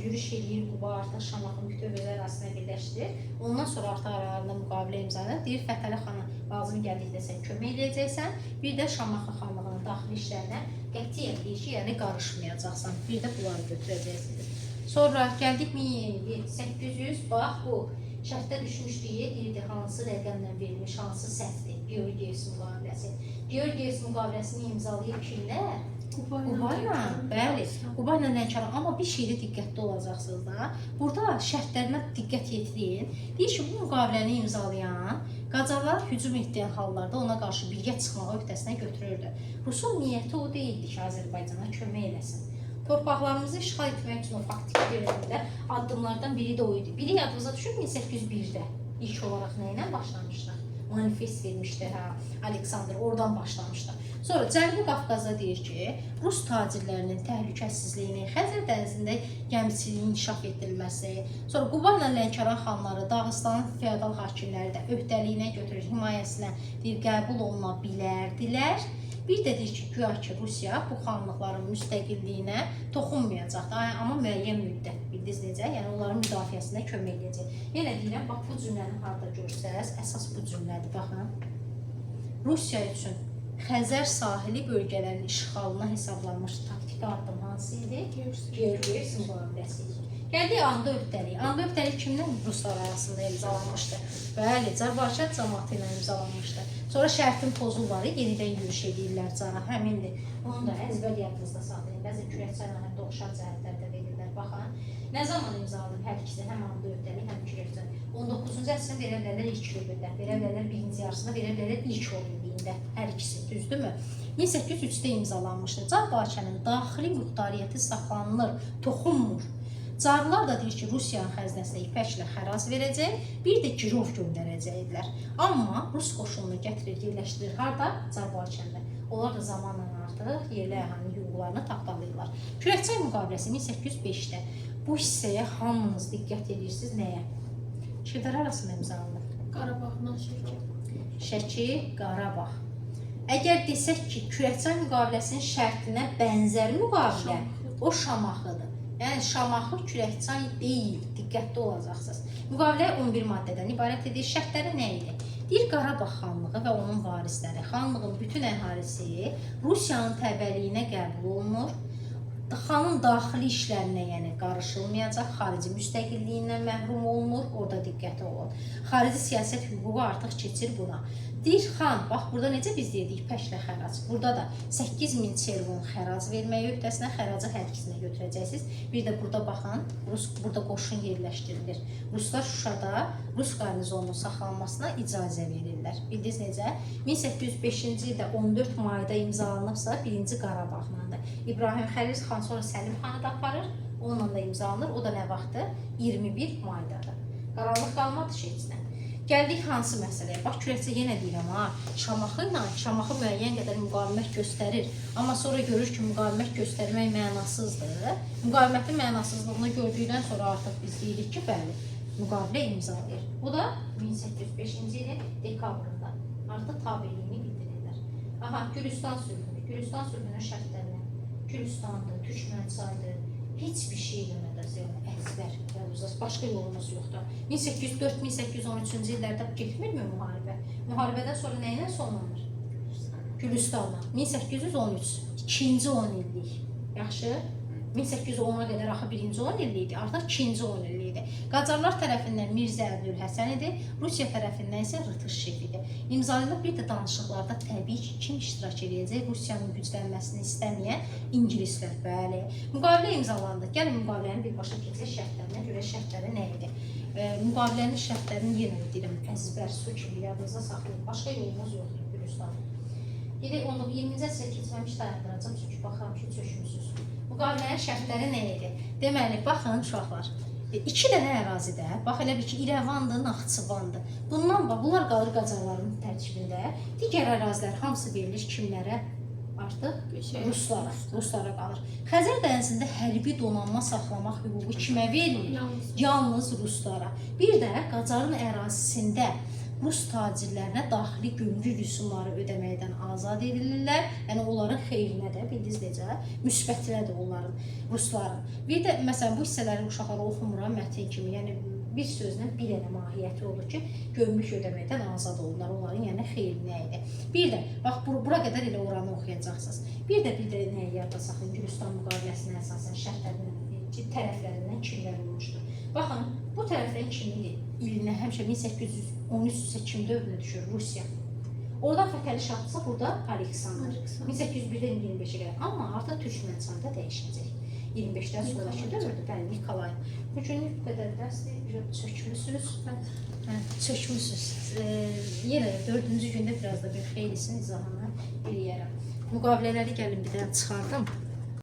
yürüş edir, Quba artıq Şamaxı müktəviyyələr arasında birləşdirir. Ondan sonra artıq aralarında müqavilə imzalanır. Deyir, Fətəli xana lazım gəldikdə sən kömək edəcəksən. Bir də Şamaxı xanlığının daxili işlərinə qətiyyən deyir ki, yəni qarışmayacaqsan. Bir də bunları götürəcəksiniz. Sonra gəldik 1800, bax bu şərtdə düşmüşdür, deyirdi hansı rəqəmlə verilmiş, hansı səhvdir, Georgievs müqaviləsi. Georgievs müqaviləsini imzalayıb kimlər? Quba ilə, bəli, Quba ilə Lənkəran. Amma bir şeydə diqqətli olacaqsınız da. Burada şərtlərinə diqqət yetirin. Deyir ki, bu müqaviləni imzalayan Qacarlar hücum etdiyin hallarda ona qarşı birgə çıxmağı öhdəsinə götürürdü. Rusun niyyəti o deyildi ki, Azərbaycana kömək eləsin. Torpaqlarımızı işğal etmək üçün o faktiki dövründə addımlardan biri də o idi. Biri yadınıza düşür 1801-də ilk olaraq nə ilə başlamışdıq? Manifest vermişdi, Aleksandr, oradan başlamışdı. Sonra Cənubi Qafqazda deyir ki, Rus tacirlərinin təhlükəsizliyini, Xəzər dənizində gəmiçiliyin inkişaf etdirilməsi, sonra Quba ilə Lənkəran xanları, Dağıstanın feodal hakimləri də öhdəliyinə götürür, himayəsinə deyir, qəbul oluna bilərdilər. Bir də deyir ki, güya ki, Rusiya bu xanlıqların müstəqilliyinə toxunmayacaqdır, amma müəyyən müddət, bildiniz necə? Yəni, onların müdafiəsinə kömək edəcək. Yenə deyirəm, bax, bu cümləni harada görsəz, əsas bu cümlədir, baxın. Rusiya üçün Xəzər sahili bölgələrinin işğalına hesablanmış taktiki addım hansı idi? Gergiev müqaviləsi idi. Gəldik anda öhdəlik. Anda öhdəlik kimlə? Ruslar arasında imzalanmışdı. Bəli, Azərbaycan cəmaatı ilə imzalanmışdı. Sonra şərtin pozulları yenidən yürüş edirlər cara, həmindir. Onu da əzbər yadınızda saxlayın. Bəzən kürəkçayla hətta oxşar cəhətlərdə verirlər. Baxın, nə zaman imzalanır hər ikisi, həm anda öhdəlik, həm kürəkçay. 19-cu əsrin verə bilərlər ilk rübündə, verə bilərlər birinci yarısında, verə bilərlər ilk 10 illiyində, hər ikisi, düzdürmü? 1803-də imzalanmışdı. Azərbaycanın daxili muxtariyyəti saxlanılır, toxunmur. Çarlar da deyir ki, Rusiyanın xəzinəsinə ipəklə xərac verəcək, bir də girov göndərəcəklər. Amma Rus qoşununu gətirir, yerləşdirir. Harada? Azərbaycanda. Onlar da zamanla artıq yerli əhalinin hüquqlarını tapdalayırlar. Kürəkçay müqaviləsi 1805-də. Bu hissəyə hamınız diqqət edirsiniz nəyə? Şəhərlər arasında imzalanır. Qarabağla Şəki, Qarabağ. Əgər desək ki, Kürəkçay müqaviləsinin şərtinə bənzər müqavilə, o Şamaxıdır. Yəni Şamaxı Kürəkçay deyil, diqqətli olacaqsınız. Müqavilə 11 maddədən ibarət edir. Şərtləri nə idi? Deyir, Qarabağ xanlığı və onun varisləri, xanlığın bütün əhalisi Rusiyanın təbəliyinə qəbul olunur. Xanın daxili işlərinə yəni qarışılmayacaq, xarici müstəqilliyindən məhrum olunur, orada diqqətli olun. Xarici siyasət hüququ artıq keçir buna. Deyir, xan, bax, burada necə biz dedik, ipəklə xərac. Burada da 8000 çervon xərac verməyə öhdəsinə, xəracı hər ikisinə götürəcəksiniz. Bir də burada baxın, burada qoşun yerləşdirilir. Ruslar Şuşada Rus qarnizonunun saxlanmasına icazə verirlər. Bildiniz necə? 1805-ci ildə 14 mayda imzalanıbsa, 1-ci Qarabağlandır. İbrahim Xəlil xan sonra Səlim xanı da aparır, onunla da imzalanır. O da nə vaxtdır? 21 maydadır. Qaranlıq qalmadı şeycinə. Gəldik hansı məsələyə? Bax, Kürəkçay yenə deyirəm ha, Şamaxı ilə Şamaxı müəyyən qədər müqavimət göstərir. Amma sonra görür ki, müqavimət göstərmək mənasızdır. Müqavimətin mənasızlığını gördükdən sonra artıq biz deyirik ki, bəli, müqavilə imzalayır. Bu da 1805-ci ilin dekabrında artıq tabeliyini bildirirlər. Aha, Gülüstan sülhüdür. Gülüstan sülhünün şərtlərinə Gülüstandır, Türkmənçaydır, heç bir şey eləmədəz, yəni əzbər, başqa yolumuz yoxdur. 1804-1813-cü illərdə getmirmi müharibə? Müharibədən sonra nə ilə sonlanır? Gülüstanla. 1813, ikinci 10 illik. Yaxşı? 1810-a qədər axı birinci 10 illik idi, artıq ikinci 10 illik idi. Qacarlar tərəfindən Mirzə Əbdülhəsən idi, Rusiya tərəfindən isə Rıtışev idi. İmzalanıb bir də danışıqlarda təbii ki, kim iştirak edəcək? Rusiyanın güclənməsini istəməyən ingilislər, bəli. Müqavilə imzalandı. Gəlin müqavilənin birbaşa keçək şərtlərinə görə şərtləri nə idi? Müqavilənin şərtlərini yenə deyirəm, əzbər, su kimi yadınızda saxlayın. Başqa yolumuz yoxdur, Gülüstanın. Gedək, 20-ci əsrə keçməmiş dayandıracam, çünki baxıram ki, çökmüsünüz. Müqavilənin şərtləri nə idi? Deməli, baxın uşaqlar, 2 dənə ərazidə, bax elə bir ki, İrəvandır, Naxçıvandır. Bundan bax, bunlar qalır Qacarların tərkibində. Digər ərazilər hamısı verilir kimlərə? Artıq Ruslara qalır. Xəzər dənizində hərbi donanma saxlamaq hüququ kimə verilir? Yalnız Ruslara. Bir də Qacarın ərazisində Rus tacirlərinə daxili gömrük rüsumları ödəməkdən azad edilirlər. Yəni, onların xeyrinə də, bildiniz necə, müsbətinə də onların, Rusların. Bir də, məsələn, bu hissələri uşaqları oxumuram, mətin kimi, yəni, bir sözlə bir dənə mahiyyəti olur ki, gömrük ödəməkdən azad olurlar, onların yəni xeyrinə idi. Bir də, bax, bura qədər elə oranı oxuyacaqsınız. Bir də nəyə yadda saxlayın, Gülüstan müqaviləsinə əsasən şərtlərindən, tərəflərindən kimlər olmuşdur. Baxın, bu tərəfdən kim idi? İlinə həmişə 1813 kim dövrünə düşür? Rusiya. Oradan Fətəli Şahdısa, burada Aleksandr. 1801-dən 25-ə qədər. Amma artıq Türkmənçayda dəyişəcək. 25-dən sonraki dövrdür, bəli, Nikolay. Bu günlük bu qədər dərsdir, çökmüsünüz. Çökmüsünüz. Yenə 4-cü gündə biraz da bir xeylisini izahını eləyərəm. Müqavilələri gəlin bir də çıxardım.